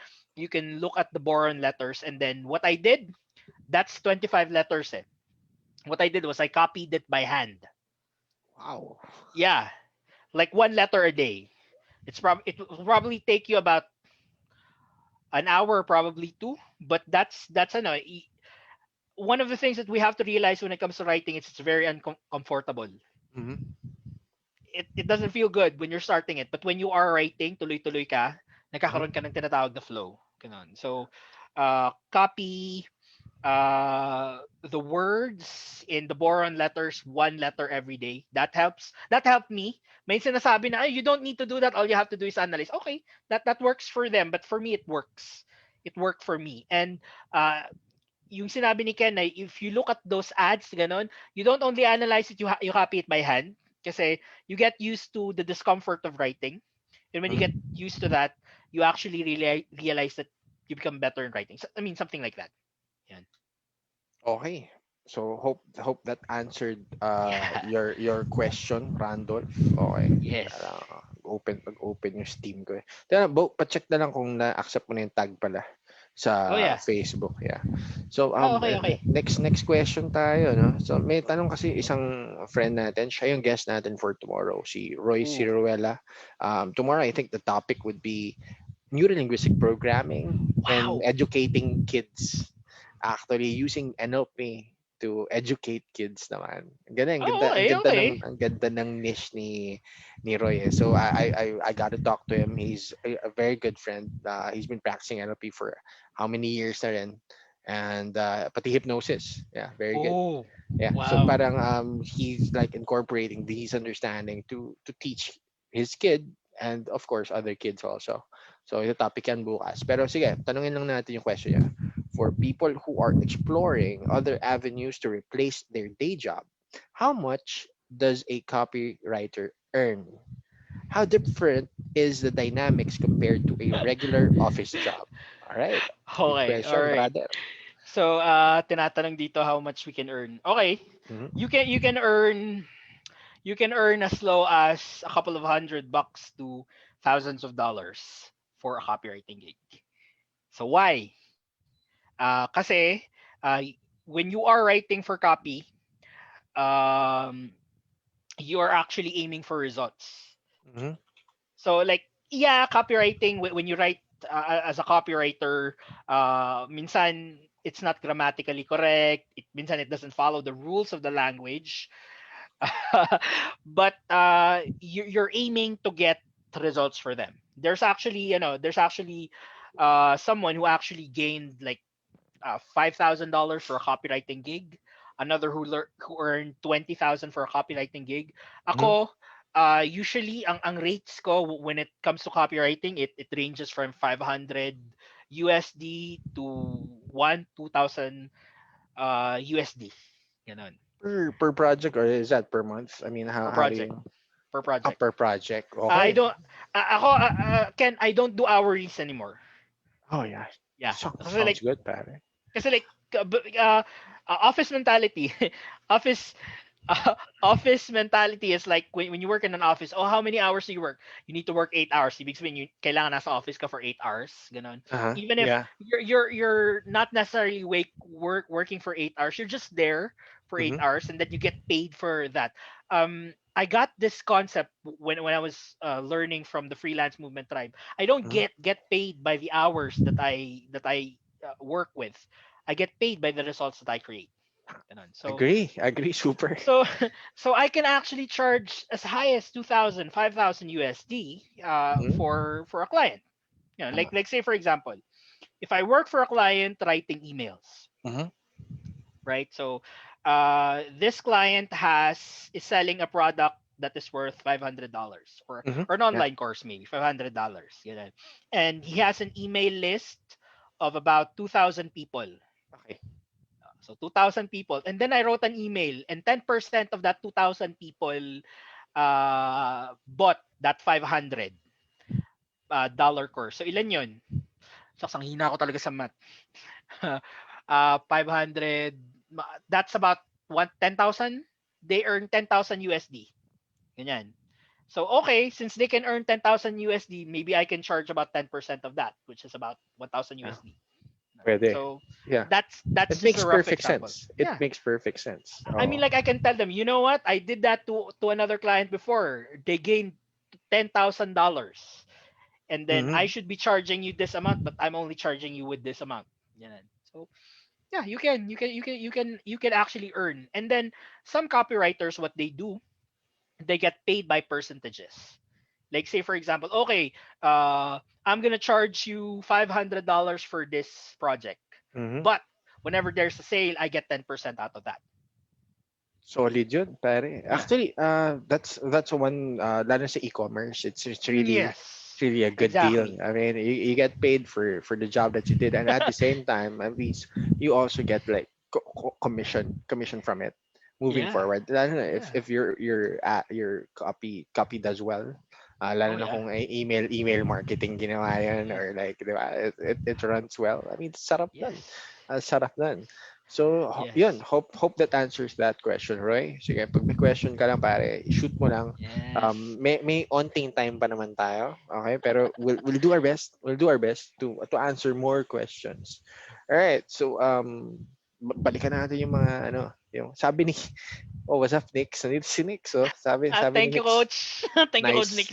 look at the boron letters, and then what I did, that's 25 letters. Eh. What I did was I copied it by hand. Wow. Yeah, like one letter a day. It will probably take you about an hour, probably two. But that's ano, one of the things that we have to realize when it comes to writing is it's very uncomfortable. Mm-hmm. It doesn't feel good when you're starting it, but when you are writing, tuloy-tuloy ka, nagkakaroon ka Mm-hmm. ng tinatawag na flow. Ganun. So, copy the words in the boron letters, one letter every day. That helps. That helped me. May sinasabi na, you don't need to do that. All you have to do is analyze. Okay, that works for them, but for me, it works. It worked for me. And uh, yung sinabi ni Ken na if you look at those ads, ganon, you don't only analyze it, you copy it by hand. Kasi you get used to the discomfort of writing. And when you get Mm-hmm. used to that, you actually really realize that you become better in writing. So, I mean, something like that. Yan. Okay. So hope that answered Yeah. your question, Randolph. Okay. Yes. Open yung Steam ko. Tara, pa-check na lang kung na-accept mo na yung tag pala Oh, sa yeah. Facebook. Yeah. So Oh, okay, okay. next question tayo, no. So may tanong kasi isang friend natin, siya yung guest natin for tomorrow, si Roy Ooh. Ciruela. Tomorrow I think the topic would be neurolinguistic programming and Wow. educating kids, actually using NLP to educate kids naman. Ang Oh, ganda, ang okay, ganda ng okay. ang ganda ng niche ni Roy. Eh. So I got to talk to him. He's a very good friend. He's been practicing NLP for how many years na rin. And pati hypnosis. Yeah, very good. Oh, Yeah. So wow. parang he's like incorporating these understanding to teach his kid and of course other kids also. So ito topic yan bukas. Pero sige, tanungin lang natin yung question niya. For people who are exploring other avenues to replace their day job, how much does a copywriter earn? How different is the dynamics compared to a regular office job? All right. Good Okay, all question, right. brother. So, tinatanong dito how much we can earn. Okay. Mm-hmm. You can earn as low as a couple of $100 to thousands of dollars for a copywriting gig. So why? Kasi when you are writing for copy, um, you are actually aiming for results. Mm-hmm. So like, yeah, copywriting, when you write as a copywriter, minsan it's not grammatically correct. Minsan it doesn't follow the rules of the language. But you're aiming to get results for them. There's actually someone who actually gained like $5,000 for a copywriting gig, another who earned 20,000 for a copywriting gig. Mm-hmm. Ako, usually ang rates ko when it comes to copywriting, it ranges from 500 USD to 2,000 USD. Ganon. Per project or is that per month? I mean, Per how do project. you Per project. per project? I Okay. don't ako Ken, I don't do hourlies anymore. Oh yeah, Yeah. Kasi sounds like good, pare. kasi like office mentality. office uh, office mentality is like when you work in an office, oh, how many hours do you work? You need to work 8 hours. Ibig sabihin, kailangan nasa office ka for 8 hours. Ganon. Uh-huh. Even if Yeah. you're not necessarily working for 8 hours, you're just there for eight Mm-hmm. hours and then you get paid for that. I got this concept when I was learning from the freelance movement tribe. I don't Mm-hmm. get paid by the hours that I work with. I get paid by the results that I create. Ganon. So Agree, super. so so I can actually charge as high as 2,000, 5,000 USD Mm-hmm. for a client. Uh, Like say for example, if I work for a client writing emails, mm-hmm. right? So this client is selling a product that is worth $500, Mm-hmm. or an Yeah. online course, maybe $500, and he has an email list of about 2,000 people. Okay. So 2,000 people. And then I wrote an email, and 10% of that 2,000 people bought that 500 dollar course. So ilan yun? Saks, ang hina ko talaga sa math. 500, that's about 10,000. They earn 10,000 USD. Ganyan. So, okay, since they can earn 10,000 USD, maybe I can charge about 10% of that, which is about 1,000 Yeah, USD. pwede. So, Yeah. that's It just makes a rough perfect example. sense. It Yeah. makes perfect sense. I mean, Oh. like I can tell them, you know what? I did that to another client before. They gained $10,000, and then I Mhm. should be charging you this amount, but I'm only charging you with this amount. Yan. So yeah, you can actually earn. And then some copywriters, what they do, they get paid by percentages. Like say for example, okay, I'm gonna charge you $500 for this project, Mhm. but whenever there's a sale, I get 10% out of that. Solid yun, pare. Yeah. Actually, that's one lalo sa e-commerce. It's Yes. really a good deal. Exactly. I mean, you get paid for the job that you did, and at the same time, at least you also get like commission from it moving Yeah. forward. Lalo na Yeah. if your copy does well. Lalo Oh na yeah. kung email marketing ginawa yun Yeah. or like, di ba, it runs well. I mean, sarap nun. Yes. Sarap nun. So, yun, Yes. hope that answers that question, Roy. Sige, pag may question ka lang, pare, shoot mo lang. Yes. May onting time pa naman tayo, okay? Pero we'll do our best. We'll do our best to answer more questions. All right. So, balikan natin yung mga ano, yung sabi ni what's up, Nix? Nandito si Nix, oh. Sabi ni Thank you, Nix, coach. Thank you, coach nice Nix.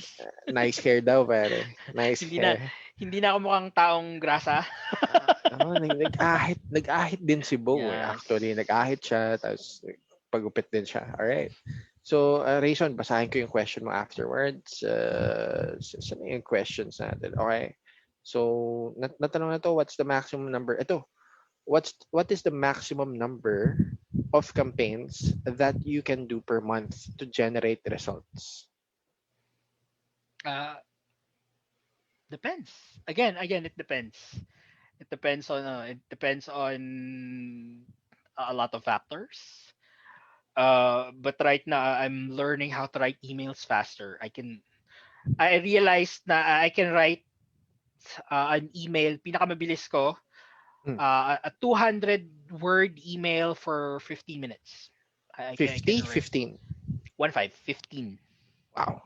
nice hair daw, pare. Nice hindi na hair. hindi na ako mukhang taong grasa. Nag-ahit din si Bo eh. Yes. Actually, nag-ahit siya, tapos pagupit din siya. Alright. So, Rayson, basahin ko yung question mo afterwards. Saan yung questions natin? Okay. So, natanong na to, what's the maximum number? Ito, what is the maximum number of campaigns that you can do per month to generate results? Uh, Depends. Again, it depends. It depends on a lot of factors. But right now I'm learning how to write emails faster. I realized na I can write an email pinakamabilis ko, Hmm. a 200 word email for 15 minutes. I can 50, write 15. 15. Wow.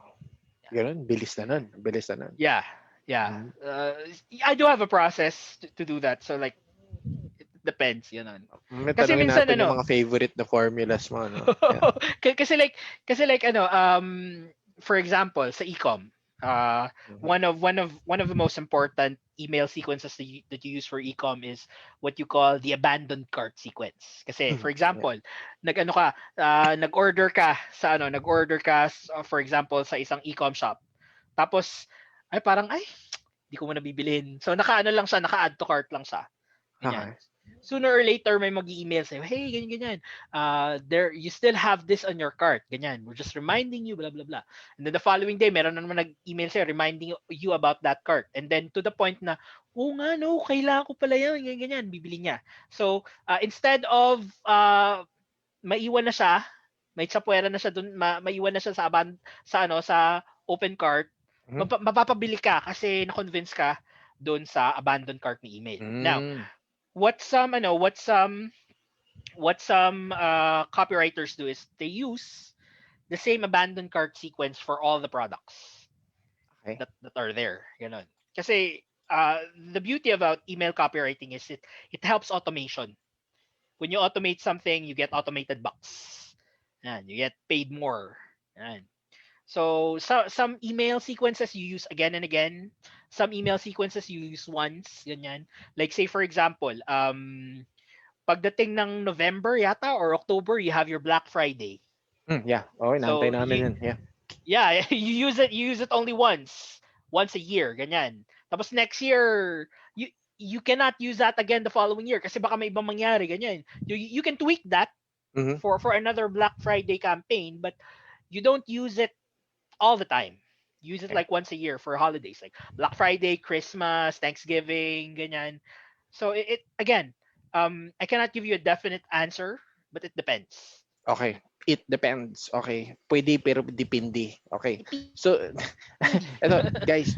Ganun, bilis na nun. Bilis na nun. Yeah, yeah. Mhm. I do have a process to do that. So like it depends, you know. May Kasi tanongin minsan natin yung ano, mga favorite na formulas mo, no? Yeah. kasi like ano, for example, sa ecom, uh Mhm. one of the most important email sequences that you use for ecom is what you call the abandoned cart sequence. Kasi for Yeah. example, nag-order ka for example sa isang ecom shop. Tapos ay parang ay di ko muna bibilhin. So naka-add to cart lang siya. Ganyan. Okay. Sooner or later may mag-email sa'yo, hey, ganyan, ganyan. There, you still have this on your cart. Ganyan. We're just reminding you, blah, blah, blah. And then the following day, meron na naman nag-email sa'yo reminding you about that cart. And then to the point na, oh nga, no, kailangan ko pala yan, ganyan, ganyan. Bibili niya. So, instead of maiwan na siya, may tsapwera na siya dun, maiwan na siya sa open cart, Mhm. mapapabili ka kasi na-convince ka doon sa abandoned cart ni email. Now, Mm. what some copywriters do is they use the same abandoned cart sequence for all the products Okay. that are there. Ganon. Kasi the beauty about email copywriting is it helps automation. When you automate something, you get automated bucks. And you get paid more. Yan. So some email sequences you use again and again. Some email sequences you use once. Ganyan. Like say for example, pagdating ng November yata or October, you have your Black Friday. Yeah. Okay, naantay So namin yun. Yeah. yeah, you use it only once a year, ganyan. Tapos next year, you cannot use that again the following year kasi baka may ibang mangyari, ganyan. You can tweak that Mhm. for another Black Friday campaign, but you don't use it all the time. Use it Okay. like once a year for holidays, like Black Friday, Christmas, Thanksgiving, ganyan. So it again, I cannot give you a definite answer, but it depends. Okay. It depends. Okay. Pwede pero depende. Okay. Depende. So, ito, guys,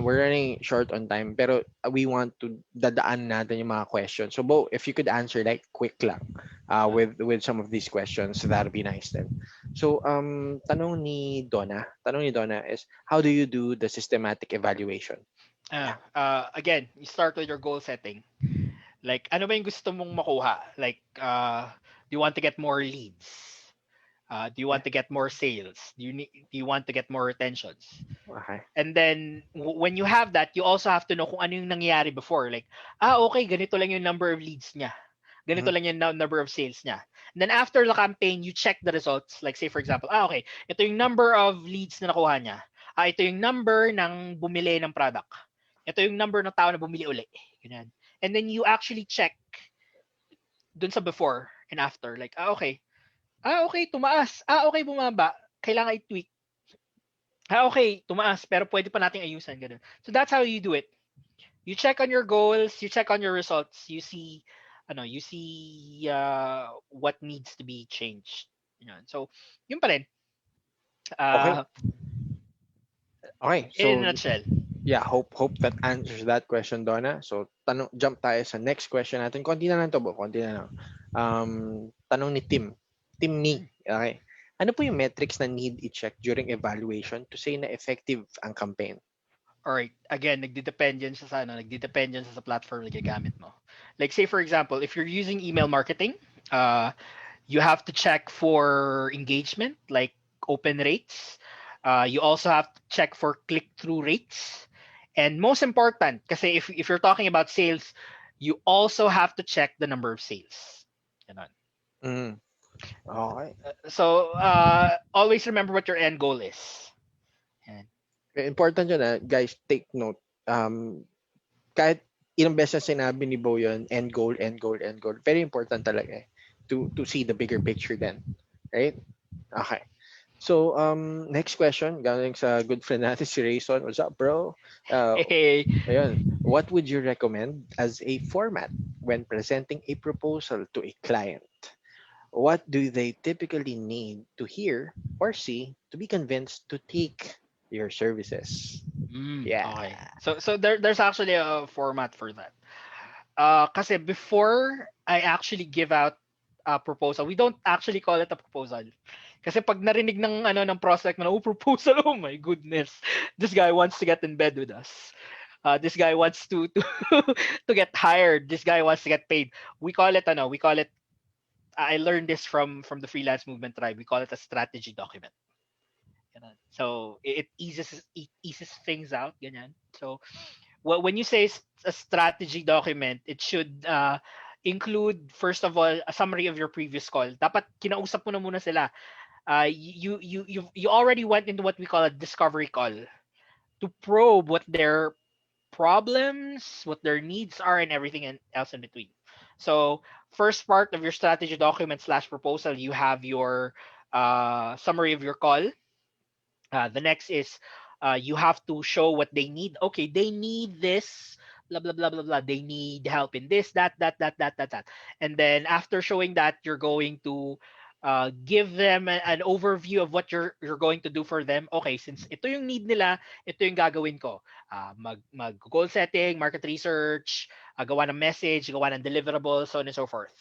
we're running short on time pero we want to dadaan natin yung mga questions. So, Bo, if you could answer like quick lang Ah, with some of these questions, that'd be nice then. So, tanong ni Donna is, how do you do the systematic evaluation? Yeah. again, you start with your goal setting. Like, ano ba yung gusto mong makuha? Like, do you want to get more leads? Do you Yeah. want to get more sales? Do you want to get more retentions? Okay. And then when you have that, you also have to know kung ano yung nangyayari before. Like, okay, ganito lang yung number of leads niya. Ganito Mhm. lang yung number of sales niya. And then after the campaign, you check the results. Like say for example, okay, ito yung number of leads na nakuha niya. Ito yung number ng bumili ng product. Ito yung number ng tao na bumili uli. Ganyan. And then you actually check dun sa before and after. Like, okay. Okay, tumaas. Okay, bumaba. Kailangan i-tweak. Okay, tumaas, pero pwede pa nating ayusan. Ganun. So that's how you do it. You check on your goals, you check on your results, you see, what needs to be changed. Yun. So, yun pa rin. Okay. Uh, Okay. in a So, nutshell. yeah, hope that answers that question, Donna. So, jump tayo sa next question natin. Konti na lang to, Bo. Konti na lang. Tanong ni Tim. Tim Hmm. ni. Okay. Ano po yung metrics na need i-check during evaluation to say na effective ang campaign? Alright, again, nagdidepend yan sa nagdidepend yan sa platform na gagamit mo. Like say for example, if you're using email marketing, you have to check for engagement, like open rates. You also have to check for click-through rates. And most important, kasi if you're talking about sales, you also have to check the number of sales. Ganon. Mm. Okay. So, always remember what your end goal is. Yan. Important yun, guys, take note. Kahit ilang beses sinabi ni Bo yun, end goal, end goal, end goal. Very important talaga to see the bigger picture then. Right? Okay. So, next question, galing sa good friend natin si Rayson. What's up, bro? Hey, Ayun. What would you recommend as a format when presenting a proposal to a client? What do they typically need to hear or see to be convinced to take your services? Yeah. okay. So there's actually a format for that. Kasi before I actually give out a proposal, we don't actually call it a proposal. Kasi pag narinig ng prospect na, oh, proposal, oh my goodness, this guy wants to get in bed with us. This guy wants to to get hired. This guy wants to get paid. We call it. I learned this from the freelance movement tribe. We call it a strategy document. Ganun. So it eases things out. Ganyan. So when you say a strategy document, it should include first of all a summary of your previous call. Dapat kinausap mo na muna sila. You already went into what we call a discovery call to probe what their problems, what their needs are, and everything else in between. So first part of your strategy document slash proposal, you have your summary of your call. The next is you have to show what they need. Okay, they need this, blah blah blah blah blah. They need help in this, that. And then after showing that, you're going to give them an overview of what you're going to do for them. Okay, since ito yung need nila, ito yung gagawin ko. Mag goal setting, market research, gawa ng message, gawa ng deliverables, so on and so forth.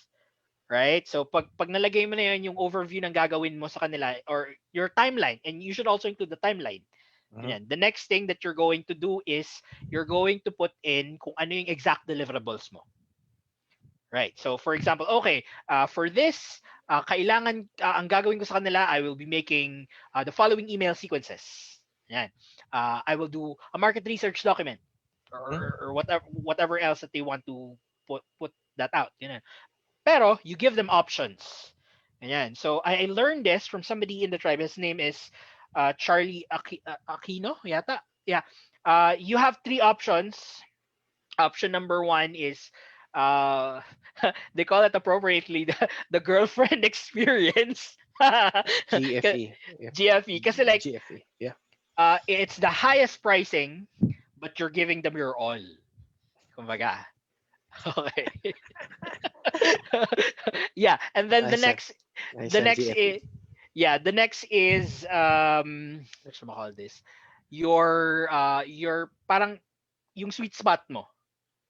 Right? So pag nalagay mo na yun yung overview ng gagawin mo sa kanila or your timeline, and you should also include the timeline. Mhm. Ganyan. The next thing that you're going to do is you're going to put in kung ano yung exact deliverables mo. Right. So for example, okay, for this, kailangan ang gagawin ko sa kanila, I will be making the following email sequences. Yan. I will do a market research document Mhm. or whatever else that they want to put that out. Yan. Pero you give them options. Ayan. So I learned this from somebody in the tribe. His name is Charlie Aquino, yata. Yeah. You have three options. Option number one is uh they call it appropriately the girlfriend experience. GFE. Yeah. GFE. Kasi like GFE. Yeah. it's the highest pricing, but you're giving them your all. Kumbaga. Okay. Yeah, and then I the said. next The next GFE. is, yeah, the next is what should I call this? Your parang yung sweet spot mo.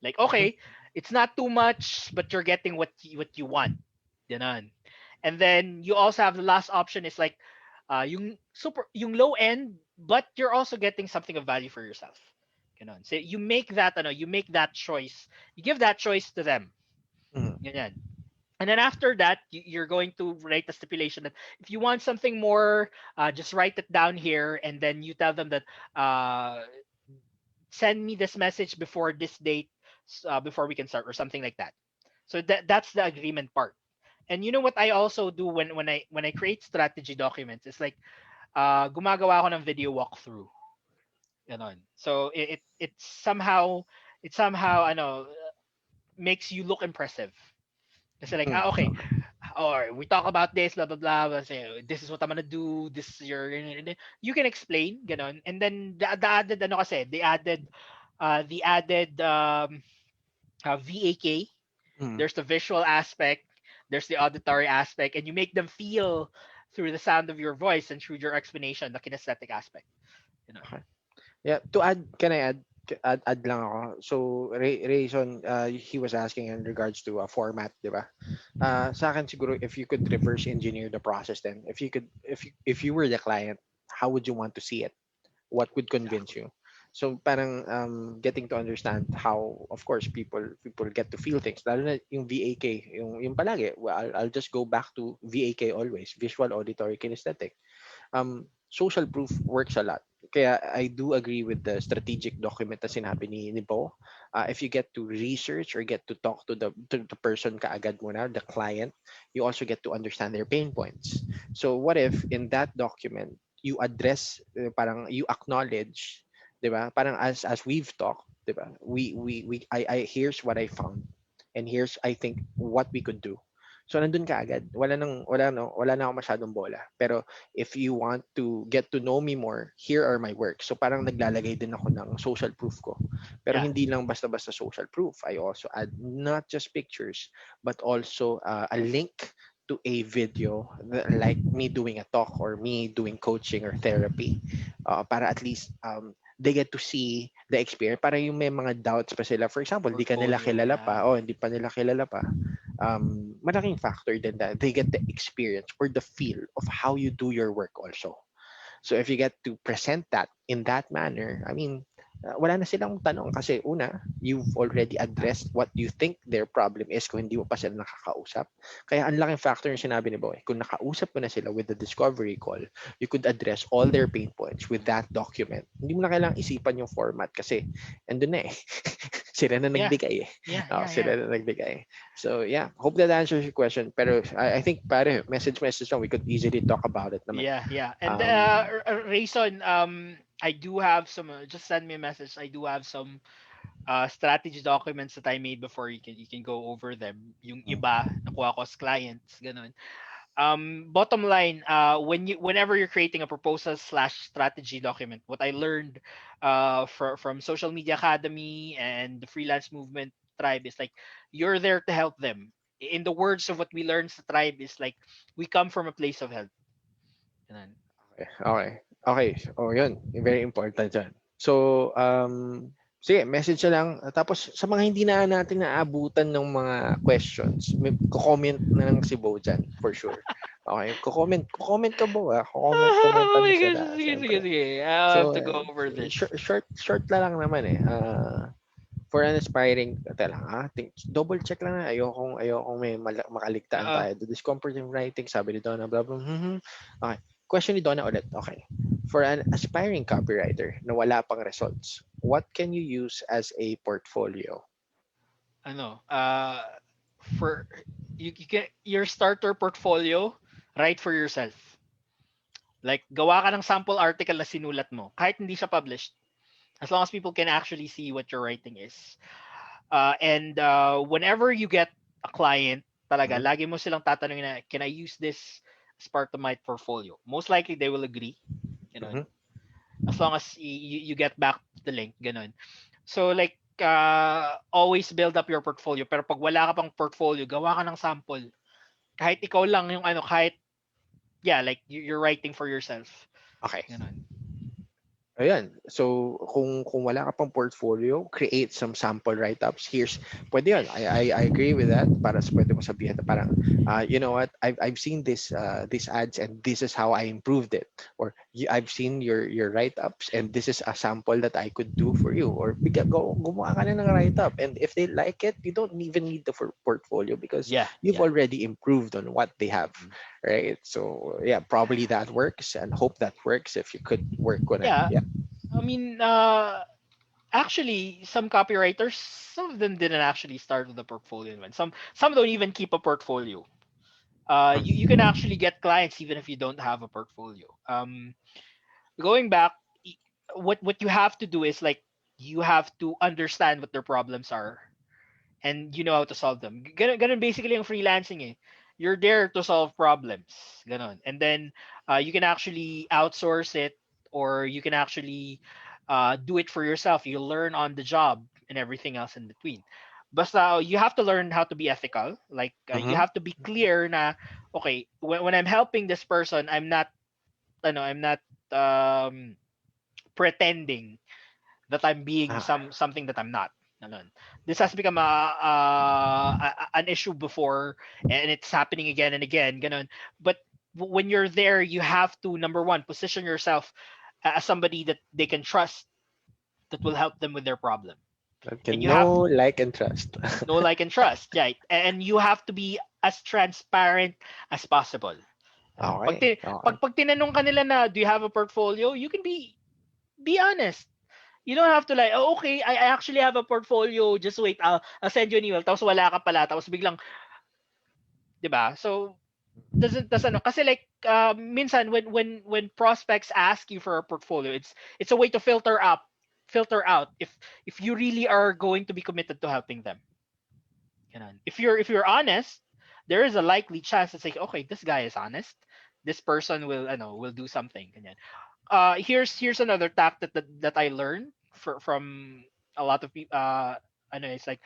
Like, Mhm. okay, it's not too much, but you're getting what you want. Ganon. And then you also have the last option is like yung low end, but you're also getting something of value for yourself. Ganon. So you make that you make that choice. You give that choice to them. Mhm. Ganyan. And then after that, you're going to write a stipulation that if you want something more, just write it down here, and then you tell them that uh, send me this message before this date, before we can start, or something like that. So that's the agreement part. And you know what I also do when I create strategy documents is like gumagawa ako ng video walkthrough. Ganon. So it somehow makes you look impressive. Kasi like, okay, Okay. or we talk about this, blah blah blah. Say, this is what I'm gonna do. This is your, you can explain, ganon. And then the added VAK. Mhm. There's the visual aspect. There's the auditory aspect, and you make them feel through the sound of your voice and through your explanation, the kinesthetic aspect. You know. Okay. Yeah, to add, can I add? Add lang ako. So, Rayson, he was asking in regards to a format, di ba? Sa akin siguro, if you could reverse engineer the process, then if you were the client, how would you want to see it? What would convince Exactly. you? So parang getting to understand how, of course, people get to feel things. Lalo na yung VAK, yung palagi. Well, I'll just go back to VAK always, visual, auditory, kinesthetic. Social proof works a lot. Kaya I do agree with the strategic document na sinabi ni Bo. If you get to research or get to talk to the person kaagad muna, the client, you also get to understand their pain points. So what if in that document you address, parang you acknowledge, 'di ba? Parang as we've talked, 'di ba? I here's what I found, and here's I think what we could do. So nandun ka agad. Wala na ako masyadong bola. Pero if you want to get to know me more, here are my works. So parang naglalagay din ako ng social proof ko. Pero Yeah. hindi lang basta-basta social proof. I also add not just pictures, but also a link to a video like me doing a talk or me doing coaching or therapy, para at least they get to see the experience, para yung may mga doubts pa sila, for example, di ka nila Portfolio. kilala Yeah. pa o hindi pa nila kilala pa, malaking factor din that they get the experience or the feel of how you do your work also. So if you get to present that in that manner, I mean, wala na silang tanong kasi una, you've already addressed what you think their problem is kung hindi mo pa sila nakakausap. Kaya ang laking factor yung sinabi ni Boy, kung nakausap mo na sila with the discovery call, you could address all their pain points with that document. Hindi mo na kailangang isipan yung format kasi andun na eh. Sila na Yeah. nagbigay eh. Yeah. Oh, Yeah. Yeah. sila na nagbigay. So yeah, hope that answers your question. Pero I think pare, message lang, we could easily talk about it naman. Yeah, yeah. And Um, Rayson, I do have some. Just send me a message. I do have some strategy documents that I made before. You can go over them. Yung iba nakuha ko as clients, ganun. Bottom line, whenever you're creating a proposal slash strategy document, what I learned from Social Media Academy and the freelance movement tribe is like you're there to help them. In the words of what we learned sa tribe is like we come from a place of help. Ganun. okay, okay. Okay, oh yun, very important yan. So, sige, message na lang. Tapos, sa mga hindi na natin naabutan ng mga questions, may comment na lang si Bo dyan, for sure. Okay, comment ka, Bo, ah. Oh Comment my mo gosh, sila, sige, sige, syempre. sige. I'll have So, to go over this. short na lang naman eh. For an aspiring, lang, double check lang na, ayokong may makaligtaan Uh, tayo. The discomfort in writing, sabi ni Donna, blah, blah, Okay. Question ni Donna ulit. Okay. For an aspiring copywriter na wala pang results, what can you use as a portfolio? ano, for you can your starter portfolio, write for yourself. Like, gawa ka ng sample article na sinulat mo, kahit hindi siya published, as long as people can actually see what your writing is. And whenever you get a client, talaga, Mhm. lagi mo silang tatanungin na, can I use this as part of my portfolio? Most likely, they will agree. Ganun. Mhm. As long as you get back the link, ganun. So, like, always build up your portfolio. Pero pag wala ka pang portfolio, gawa ka ng sample. kahit ikaw lang yung ano, kahit, yeah, like you're writing for yourself. Okay. Ganon. Ayan. So, kung wala ka pang portfolio, create some sample write-ups. Pwede yun. I agree with that. Para sa pwede mo sabihin na parang, you know what, I've seen this ads and this is how I improved it. Or I've seen your write-ups and this is a sample that I could do for you. Or gumawa ka na ng write-up. And if they like it, you don't even need the portfolio because Yeah, you've yeah. already improved on what they have. Right? So, yeah, probably that works and hope that works if you could work on it. Yeah. Yeah. I mean, actually, some copywriters, some of them didn't actually start with a portfolio. And some don't even keep a portfolio. You can actually get clients even if you don't have a portfolio. Going back, what you have to do is like you have to understand what their problems are and you know how to solve them. Ganun basically yung freelancing eh. You're there to solve problems. Ganon. And then you can actually outsource it or you can actually do it for yourself. You learn on the job and everything else in between. But you have to learn how to be ethical. Like you Mm-hmm. have to be clear na okay, when I'm helping this person, I'm not um pretending that I'm being Ah, something that I'm not. Ganun. This has become an issue before, and it's happening again and again. Ganun. But when you're there, you have to number one position yourself as somebody that they can trust that will help them with their problem, that and can you have know, like, and trust. no like and trust, right? And you have to be as transparent as possible. Ganun. Okay. Okay. Pag tinanong ka nila na do you have a portfolio, you can be honest. You don't have to like, oh, okay, I actually have a portfolio. Just wait, I'll send you an email. Tapos wala ka pala. Tapos biglang, di ba? So, doesn't ano kasi like minsan when prospects ask you for a portfolio, it's a way to filter out if you really are going to be committed to helping them. Ganun. If you're honest, there is a likely chance to say, okay, this guy is honest. This person will do something. Ganyan. Here's another tactic that I learned from a lot of people. I know it's like,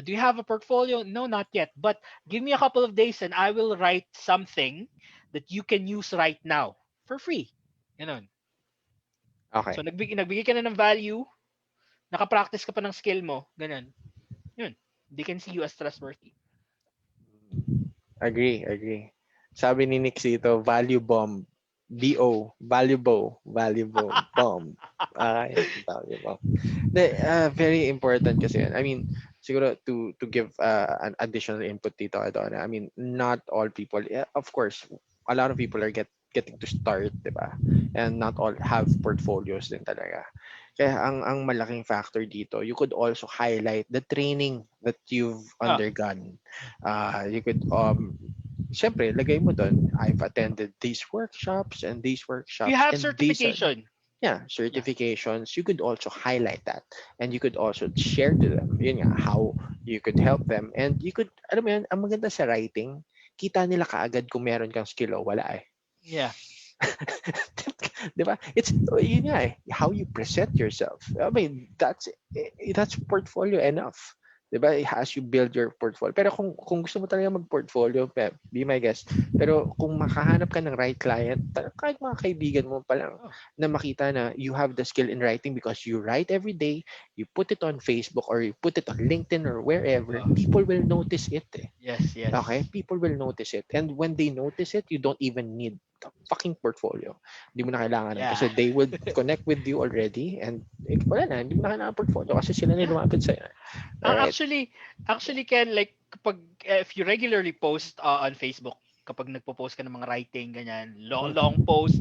do you have a portfolio? No, not yet. But give me a couple of days and I will write something that you can use right now for free. Ganun. So Okay. nagbigay ka na ng value, nakapractice ka pa ng skill mo, ganun. Yun. They can see you as trustworthy. Agree. Agree. Sabi ni Nix dito, value bomb. Value bomb. Okay, value bomb. Very important kasi yun. I mean, siguro to give an additional input dito, Adona. I mean, not all people, yeah, of course, a lot of people are getting to start, di ba? And not all have portfolios din talaga. Kaya ang malaking factor dito, you could also highlight the training that you've Ah, undergone. You could syempre, lagay mo doon, I've attended these workshops and these if you workshops have and these are, certification, yeah, yeah. certifications. You could also highlight that and you could also share to them, yun nga, how you could help them. And you could, alam mo yun, ang maganda sa writing, kita nila kaagad kung meron kang skill o wala eh. Yeah. Di ba? It's yun nga eh, how you present yourself. I mean, that's portfolio enough. Di ba? As you build your portfolio. Pero kung gusto mo talaga mag-portfolio, be my guest. Pero kung makahanap ka ng right client, kahit mga kaibigan mo pa lang Oh, na makita na you have the skill in writing because you write every day, you put it on Facebook or you put it on LinkedIn or wherever, oh. people will notice it eh. Yes, Okay? yes. People will notice it. And when they notice it, you don't even need a fucking portfolio. Hindi mo na kailangan nun. Yeah. Kasi they would connect with you already and wala na, hindi mo na kailangan portfolio kasi sila na Yeah. lumapit sa'yo. Alright? Actually, Ken, like kapag if you regularly post on Facebook, kapag nagpo-post ka ng mga writing ganyan, long Mhm. long post,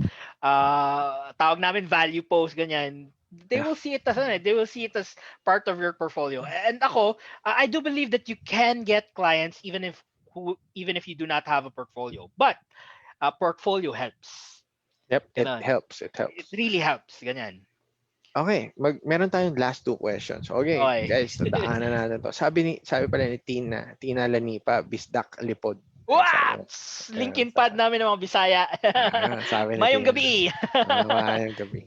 tawag namin value post ganyan, they Yeah. will see it as they will see it as part of your portfolio. And ako, I do believe that you can get clients even if you do not have a portfolio. But portfolio helps. Yep, it Ganon. helps. It It helps. really helps. Ganyan. Okay, meron tayong last two questions. Okay, Okay. guys, dadaanan natin to. Sabi pala ni Tina Lanipa, Bisdak Lipod. Sabi, What? Linkin pad namin ng mga Bisaya. sabi ni Mayong Tina. gabi. Maayong gabi.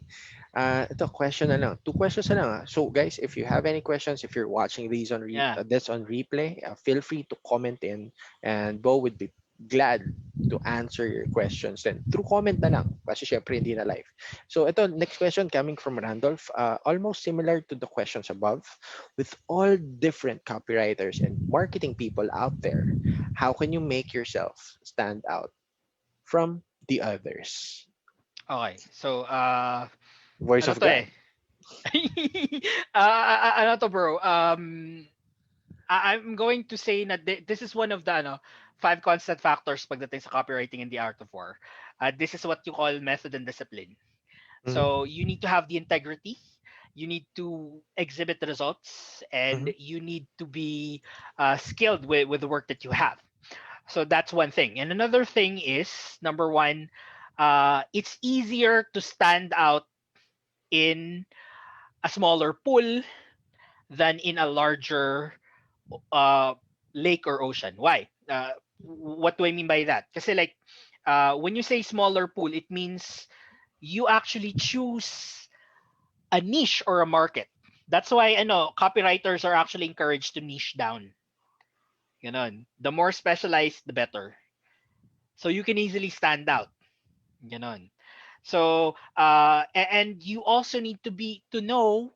Ito, question na lang. Two questions na lang. So, guys, if you have any questions, if you're watching these on Yeah. this on replay, feel free to comment in, and Bo would be glad to answer your questions. Then through comment na lang kasi syempre hindi na live. So ito, next question coming from Randolph, almost similar to the questions above. With all different copywriters and marketing people out there, how can you make yourself stand out from the others? Okay. So, Voice ano of to God. eh? Ano to, bro? I'm going to say na this is one of the five constant factors pagdating sa copywriting in the art of war. This is what you call method and discipline. Mhm, So you need to have the integrity, you need to exhibit the results, and mhm, you need to be skilled with the work that you have. So that's one thing. And another thing is, number one, it's easier to stand out in a smaller pool than in a larger uh, lake or ocean. Why? What do I mean by that? Because like when you say smaller pool, it means you actually choose a niche or a market. That's why I know copywriters are actually encouraged to niche down. Ganon. The more specialized, the better. So you can easily stand out. Ganon. So and you also need to know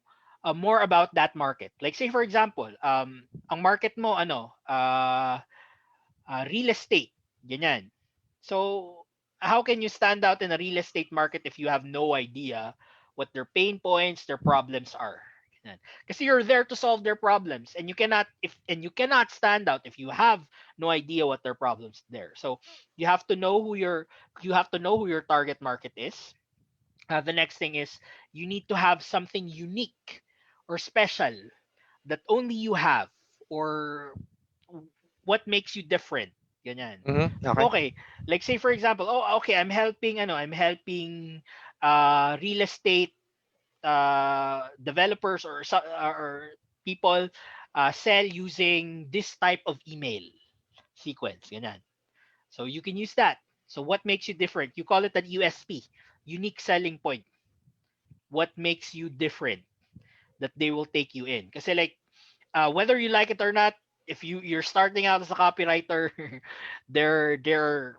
more about that market. Like say for example, ang market mo real estate, ganyan. So, how can you stand out in a real estate market if you have no idea what their pain points, their problems are? Ganyan. Kasi you're there to solve their problems, and you cannot stand out if you have no idea what their problems there. So, you have to know who your target market is. The next thing is you need to have something unique or special that only you have, or what makes you different. Ganyan. mhm. Okay. Okay, like say for example, oh okay, I'm helping real estate developers or people sell using this type of email sequence, ganyan. So you can use that. So what makes you different? You call it an USP, unique selling point. What makes you different that they will take you in? Kasi like whether you like it or not, if you're starting out as a copywriter, there are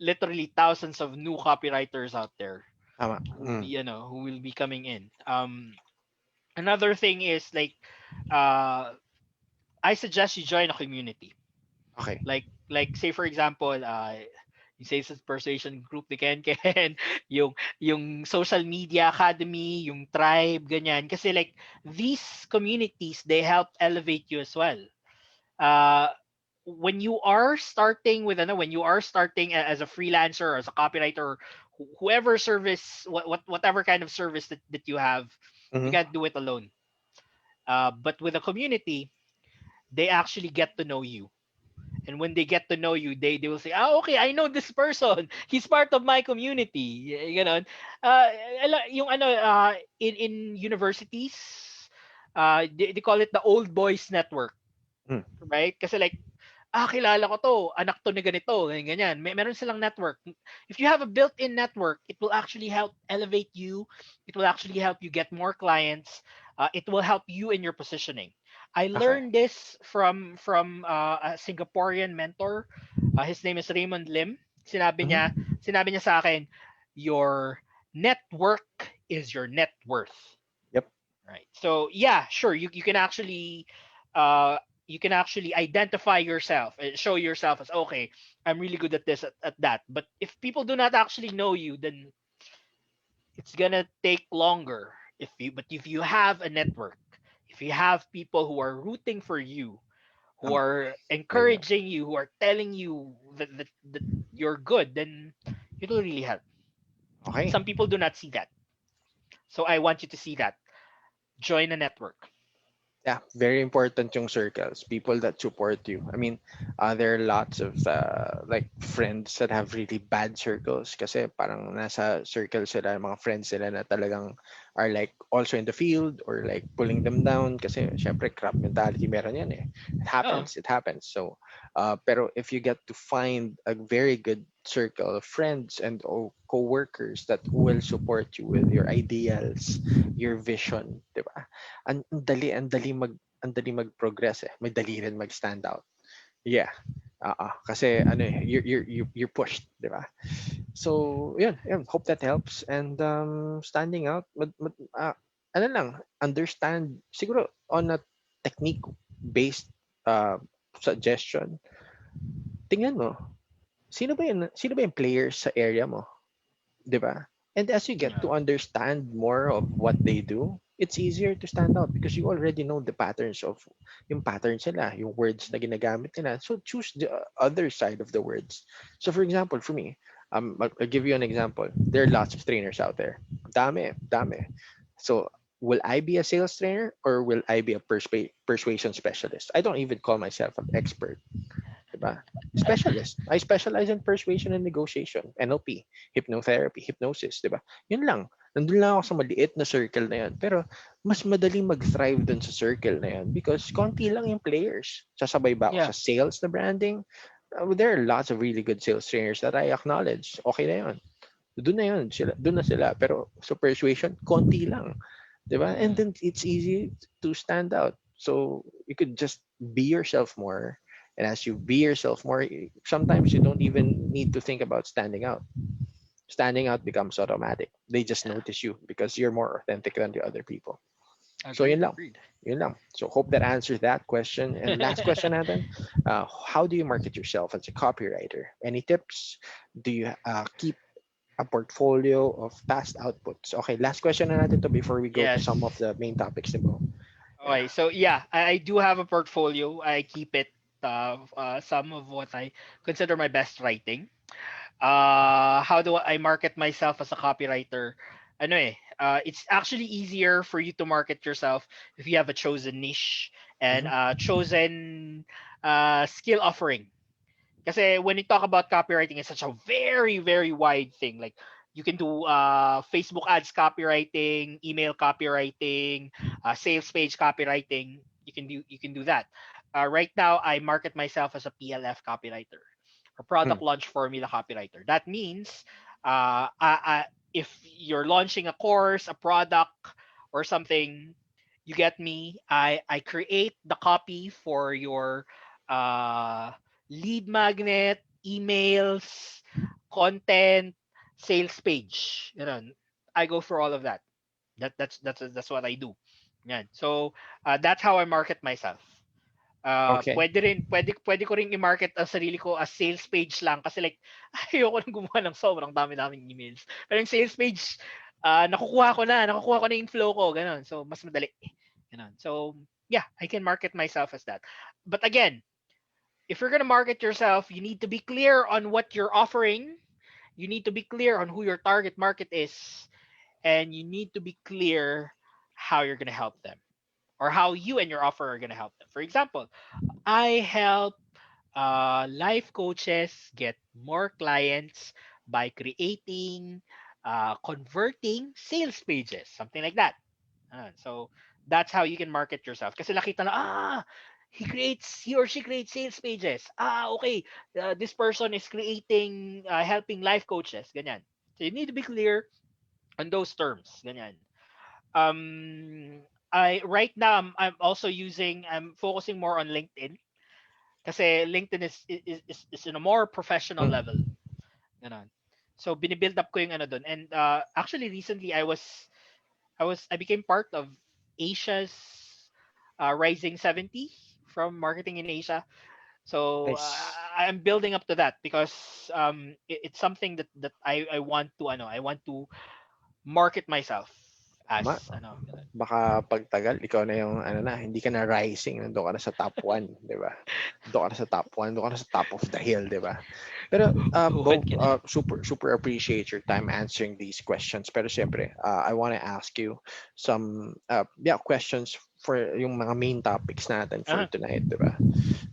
literally thousands of new copywriters out there Tama. Mm. who will be coming in. Another thing is like uh, I suggest you join a community. Okay. Like say for example, yung sales and persuasion group ni Ken, yung social media academy, yung tribe, ganyan. Kasi like these communities, they help elevate you as well. Uh, when you are starting when you are starting as a freelancer or as a copywriter, whoever service, whatever kind of service that you have, you Mhm. can't do it alone. But with a community, they actually get to know you. And when they get to know you, they will say, okay, I know this person. He's part of my community. You know, yung in universities, they call it the old boys network, Mm. right? Kasi like, kilala ko to, anak to ni ganito, ganyan. Meron silang network. If you have a built-in network, it will actually help elevate you. It will actually help you get more clients. It will help you in your positioning. I Okay. learned this from a Singaporean mentor. His name is Raymond Lim. Mhm. Sinabi niya sa akin, your network is your net worth. Yep. Right. So yeah, sure. Uh you can actually identify yourself and show yourself as, okay, I'm really good at this, at that. But if people do not actually know you, then it's gonna take longer. If you have a network, if you have people who are rooting for you, who Tama. are Yun nga. encouraging you, who are telling you that you're good, then it will really help. Okay. Some people do not see that. So I want you to see that. Join a network. Yeah, very important yung circles, people that support you. I mean, there are lots of like friends that have really bad circles kasi parang nasa circle sila, mga friends sila na talagang are like also in the field or like pulling them down kasi syempre crap mentality meron yan eh. It Oh, happens, it happens. So, pero if you get to find a very good circle of friends and co-workers that will support you with your ideals, your vision, 'di ba? Ang dali mag-progress eh. May dali rin mag-stand out. Yeah. Kasi ano you're pushed, 'di ba? So, yun, hope that helps. And standing out, ano lang, understand siguro on a technique based suggestion. Tingnan mo, sino ba yung players sa area mo, 'di ba? And as you get Yeah. to understand more of what they do, it's easier to stand out because you already know the patterns of yung patterns nila, yung words na ginagamit nila. So choose the other side of the words. So for example, for me, I'll give you an example. There are lots of trainers out there. Dami, dami. So will I be a sales trainer or will I be a persuasion specialist? I don't even call myself an expert. Diba? Specialist. I specialize in persuasion and negotiation, NLP, hypnotherapy, hypnosis, diba? Yun lang. Nandun lang ako sa maliit na circle na yan. Pero mas madaling mag-thrive dun sa circle na yan because konti lang yung players. Sasabay ba ako Yeah. sa sales na branding? There are lots of really good sales trainers that I acknowledge. Okay na yun. Doon na yun. Doon na sila. Pero sa persuasion, konti lang. Diba? And Mm. then it's easy to stand out. So you could just be yourself more. And as you be yourself more, sometimes you don't even need to think about standing out. Standing out becomes automatic. They just Yeah. notice you because you're more authentic than the other people. So Agreed. yun lang. Agreed. Yun lang. So hope that answers that question. And last question natin, how do you market yourself as a copywriter? Any tips? Do you keep a portfolio of past outputs? Okay, last question na natin to before we go to some of Yes. the main topics. Diba? Yeah. Okay, so yeah, I do have a portfolio. I keep it some of what I consider my best writing. How do I market myself as a copywriter? Ano it's actually easier for you to market yourself if you have a chosen niche and Mm-hmm. a chosen skill offering. Kasi when you talk about copywriting, it's such a very, very wide thing. Like you can do Facebook ads copywriting, email copywriting, sales page copywriting. You can do that. Right now, I market myself as a PLF copywriter, or Mm. product launch formula copywriter. That means if you're launching a course, a product, or something, you get me. I create the copy for your uh, lead magnet, emails, content, sales page. I go through all of that. That's what I do. Yan. So that's how I market myself. Okay. Pwede ko rin i-market ang sarili ko as sales page lang kasi like ayoko nang gumawa ng sobrang dami-daming emails. Pero yung sales page, nakukuha ko na yung flow ko, ganun. So mas madali. Ganun. So yeah, I can market myself as that. But again, if you're gonna market yourself, you need to be clear on what you're offering. You need to be clear on who your target market is, and you need to be clear how you're gonna help them or how you and your offer are gonna help them. For example, I help life coaches get more clients by creating, converting sales pages, something like that. So that's how you can market yourself. Kasi nakita na, he or she creates sales pages. Okay. This person is creating, helping life coaches. Ganyan. So you need to be clear on those terms. Ganyan. I right now I'm focusing more on LinkedIn kasi LinkedIn is in a more professional Mm. level. Ganon. So binibuild up ko yung ano doon. And actually recently I became part of Asia's Rising 70 from marketing in Asia. So Nice. I'm building up to that because it's something that I want to market myself as Tama. Baka pagtagal, ikaw na yung ano na, hindi ka na rising, nandoon ka na sa top 1, di ba? Doon ka na sa top 1, doon ka na sa top of the hill, di ba? Pero Tuhod Bo, ka na. super appreciate your time answering these questions. Pero siyempre, I want to ask you some questions for yung mga main topics natin for Uh-huh. tonight, di ba?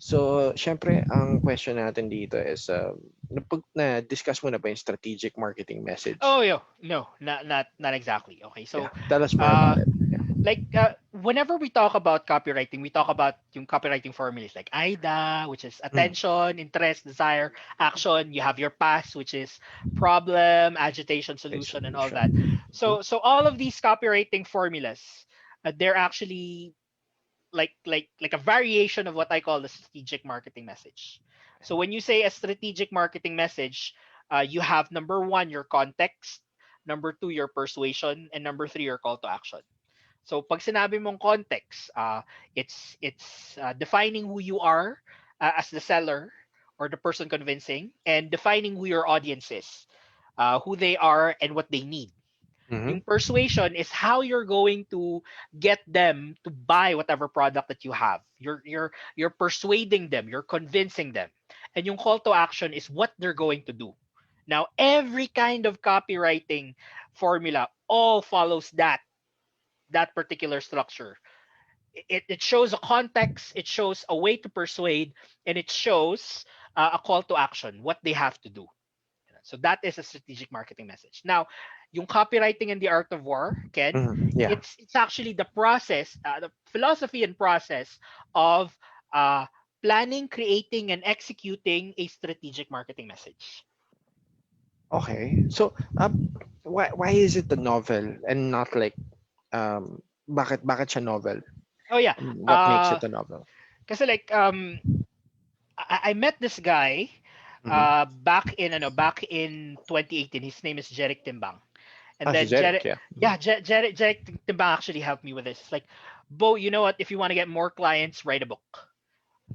So, siyempre, ang question natin dito is, na-discuss mo na ba yung strategic marketing message? Oh, yo, no, not exactly. Okay, Yeah, so tell us more uh, about it. Yeah. like whenever we talk about copywriting, we talk about yung copywriting formulas like AIDA, which is Mm. attention, interest, desire, action. You have your PAS, which is problem, agitation, Okay, solution, and all that. solution. Mhm. So all of these copywriting formulas, they're actually like a variation of what I call the strategic marketing message. So when you say a strategic marketing message, you have number one, your context, number two, your persuasion, and number three, your call to action. So pag sinabi mong context, it's defining who you are as the seller or the person convincing, and defining who your audience is, who they are and what they need. Mm-hmm. Yung persuasion is how you're going to get them to buy whatever product that you have. You're persuading them, you're convincing them. And yung call to action is what they're going to do. Now, every kind of copywriting formula all follows that particular structure. It shows a context, it shows a way to persuade, and it shows a call to action, what they have to do. So that is a strategic marketing message. Now, yung copywriting and the art of war, Ken, Mm-hmm. Yeah. it's actually the process, the philosophy and process of uh, planning, creating, and executing a strategic marketing message. Okay. So, why is it a novel and not like bakit siya novel? Oh yeah, What makes uh, it a novel? kasi like I met this guy Mm-hmm. back in 2018. His name is Jeric Timbang. And Ah, si then Jeric, yeah. yeah, Jeric Timbang actually helped me with this. It's like, Bo, you know what? If you want to get more clients, write a book.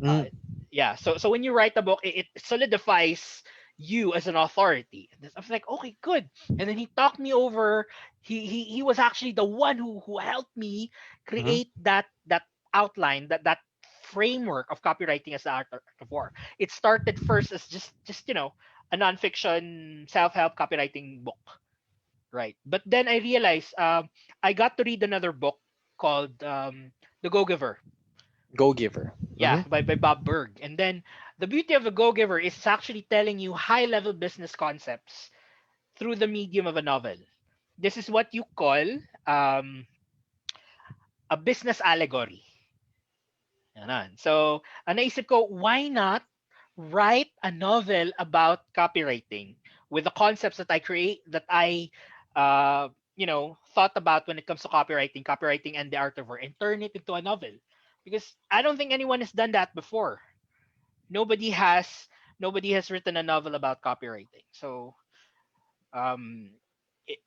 Uh, Mm-hmm. yeah. So when you write a book, it solidifies you as an authority. And I was like, okay, good. And then he talked me over. He was actually the one who helped me Mm-hmm. create that outline, that framework of copywriting as the art of war. It started first as just a nonfiction self-help copywriting book, right? But then I realized I got to read another book called The Go Giver. Go giver. Yeah, Mm-hmm. by Bob Berg. And then the beauty of a Go Giver is it's actually telling you high level business concepts through the medium of a novel. This is what you call um, a business allegory. Ganon. So, naisip ko, why not write a novel about copywriting with the concepts that I create, that I, thought about when it comes to copywriting and the art of war, and turn it into a novel? Because I don't think anyone has done that before. Nobody has nobody has written a novel about copywriting. So, um, it,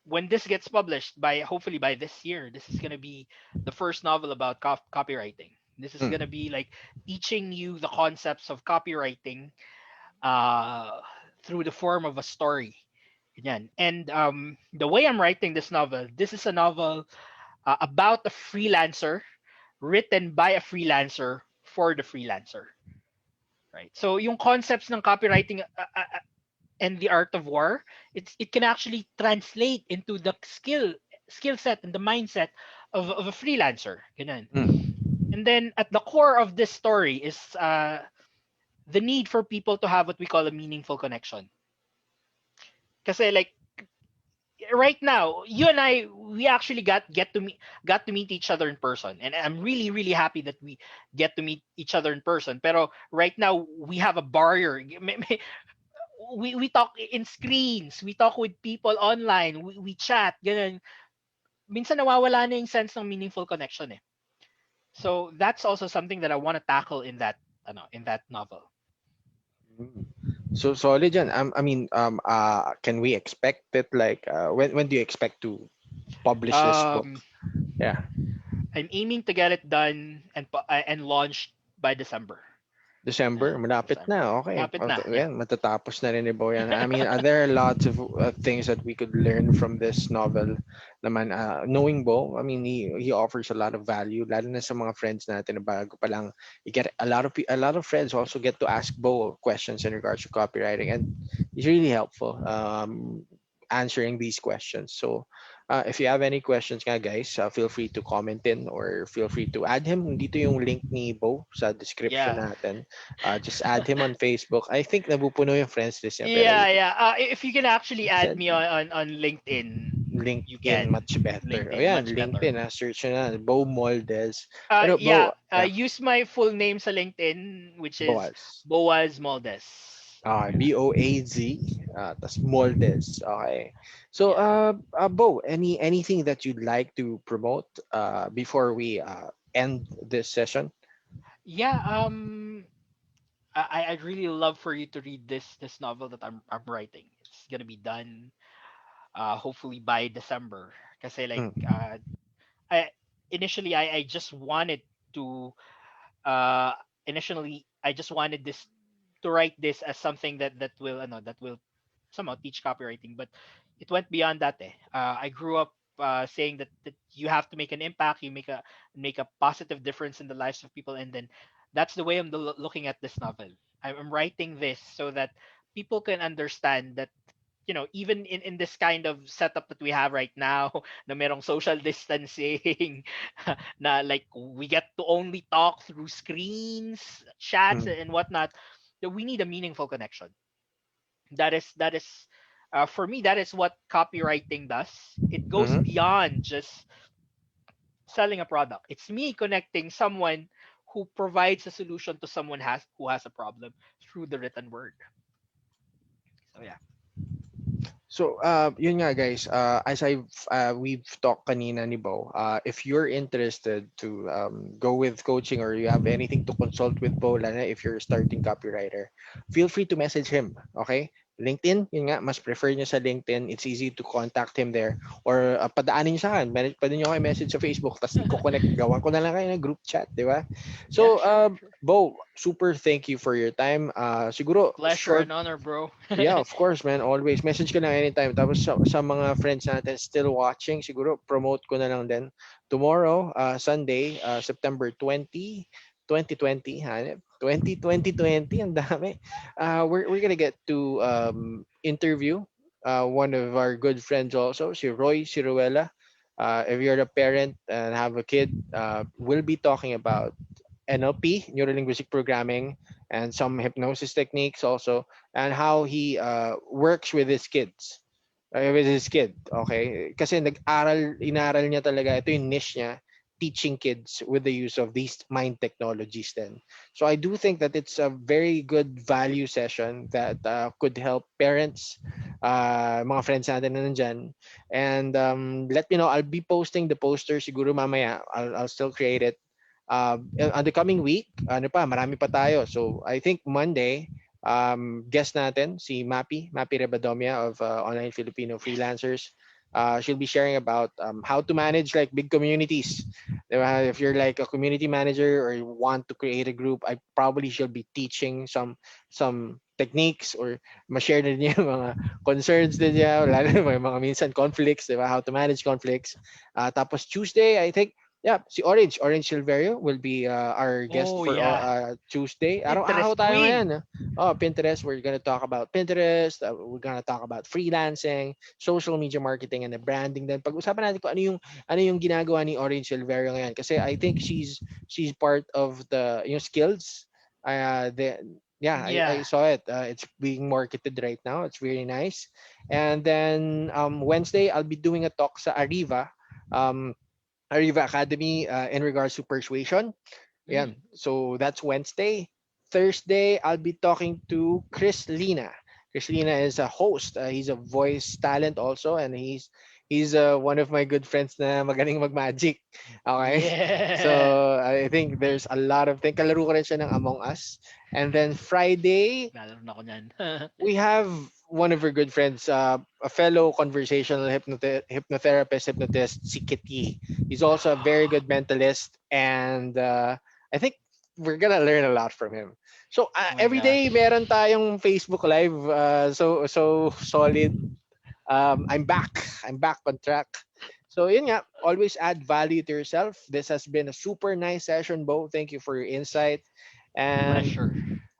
when this gets published, by hopefully by this year, this is gonna be the first novel about copywriting. This is gonna Mm. be like teaching you the concepts of copywriting uh, through the form of a story. Yan. And the way I'm writing this is a novel about a freelancer, written by a freelancer for the freelancer. Right. So yung concepts ng copywriting and the art of war, it can actually translate into the skill set and the mindset of a freelancer. Ganun. Mm. And then at the core of this story is the need for people to have what we call a meaningful connection. Kasi like right now, you and I, we actually got to meet each other in person, and I'm really really happy that we get to meet each other in person. Pero right now we have a barrier. We talk in screens, we talk with people online, we chat, ganun. Minsan nawawala na yung sense ng meaningful connection eh. So that's also something that I want to tackle in that novel. Mm. So solid yan. Can we expect it like when do you expect to publish this book? Um, Yeah. I'm aiming to get it done and launched by December. December, malapit December. na. Okay. Malapit na, yeah. Yan, matatapos na rin ni Bo yan. I mean, there are lots of things that we could learn from this novel naman. Knowing Bo, I mean, he offers a lot of value, lalo na sa mga friends natin na bago pa lang. You get a lot of friends also get to ask Bo questions in regards to copywriting, and he's really helpful answering these questions. So, if you have any questions nga guys, feel free to comment in or feel free to add him. Dito yung link ni Bo sa description Yeah. natin. Just add him on Facebook. I think nabupuno yung friends list niya, pero Yeah, yeah. If you can actually he add said me on LinkedIn, you LinkedIn can. much better. O LinkedIn yan, much better. LinkedIn. Search na. Bo Moldes. Pero Yeah. Bo, yeah, Use my full name sa LinkedIn, which is Boaz. Boaz Moldes. Boaz, tas Moldes. Okay. So, Yeah. Bo, anything that you'd like to promote before we end this session? Yeah. I'd really love for you to read this novel that I'm writing. It's gonna be done hopefully by December. Kasi like Mm, I initially I just wanted to uh I just wanted this to write this as something that will that will somehow teach copywriting, but it went beyond that. I grew up saying that you have to make an impact, you make a positive difference in the lives of people, and then that's the way I'm looking at this novel. I'm writing this so that people can understand that even in this kind of setup that we have right now na merong social distancing na like we get to only talk through screens, chats mm, and whatnot, that we need a meaningful connection. That is for me, that is what copywriting does. It goes mhm. beyond just selling a product. It's me connecting someone who provides a solution to someone who has a problem through the written word. So yeah. So, yun nga guys, as we've talked kanina ni Bo, if you're interested to go with coaching or you have anything to consult with Bo, lalo na if you're a starting copywriter, feel free to message him, okay? LinkedIn, yun nga, mas prefer niya sa LinkedIn. It's easy to contact him there. Or padaanin niyo sa akin. Pwede niyo kayo message sa Facebook, tapos i-connect. Gawan ko na lang kayo ng group chat, di ba? Yeah, So, sure, sure. Bo, super thank you for your time. Siguro, Pleasure short. and honor, bro. Yeah, of course, man. Always. Message ko lang anytime. Tapos sa mga friends natin still watching, siguro promote ko na lang din. Tomorrow, Sunday, September 20, 2020, hanip. 2020, ang dami. We're gonna get to interview one of our good friends also, si Roy Ciruela. If you're a parent and have a kid, we'll be talking about NLP, neuro linguistic programming, and some hypnosis techniques also, and how he works with his kids. With his kid, okay? Kasi inaral niya talaga, ito yung niche niya, teaching kids with the use of these mind technologies then. So I do think that it's a very good value session that could help parents, mga friends natin na nandyan. And let me know, I'll be posting the poster siguro mamaya. I'll still create it on the coming week, ano pa, marami pa tayo. So I think Monday, guest natin, si Mappy Rebadomia of Online Filipino Freelancers. She'll be sharing about how to manage like big communities. Diba? If you're like a community manager or you want to create a group, I probably she'll be teaching some techniques or ma-share din niya mga concerns din niya, lalo na may mga minsan conflicts, diba? How to manage conflicts. Tapos Tuesday, I think, yeah, si Orange Silverio will be our guest Oh for yeah. Tuesday. Araw-araw Pinterest tayo queen. ngayon. Oh, Pinterest. We're gonna talk about Pinterest. We're gonna talk about freelancing, social media marketing, and the branding. Then pag-usapan natin kung ano yung ginagawa ni Orange Silverio ngayon. Kasi I think she's part of the skills. Yeah, I Yeah. saw it. It's being marketed right now. It's really nice. And then Wednesday, I'll be doing a talk sa Um, Arriva Academy in regards to persuasion. Mm. Yan. So that's Wednesday. Thursday, I'll be talking to Chris Lina. Chris Lina is a host. He's a voice talent also, and he's one of my good friends na magaling mag-magic. Okay? Yeah. So I think there's a lot of things. Kalaro ko rin siya ng Among Us. And then Friday, Lalaro na ako niyan. we have one of our good friends, a fellow conversational hypnotherapist, hypnotist, si Kitty. He's also a very good mentalist, and I think we're gonna learn a lot from him. So Oh my every day, gosh. meron tayong Facebook Live. So solid. I'm back. I'm back on track. So yun nga, always add value to yourself. This has been a super nice session, Bo. Thank you for your insight, and Pleasure.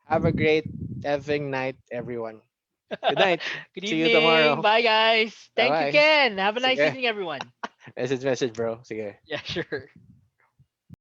have a great effing night, everyone. Good night. Good See you evening. tomorrow. Bye, guys. Thank you, Bye-bye. Ken. Have a nice Sige. evening, everyone. Message, bro. Sige. Yeah, sure.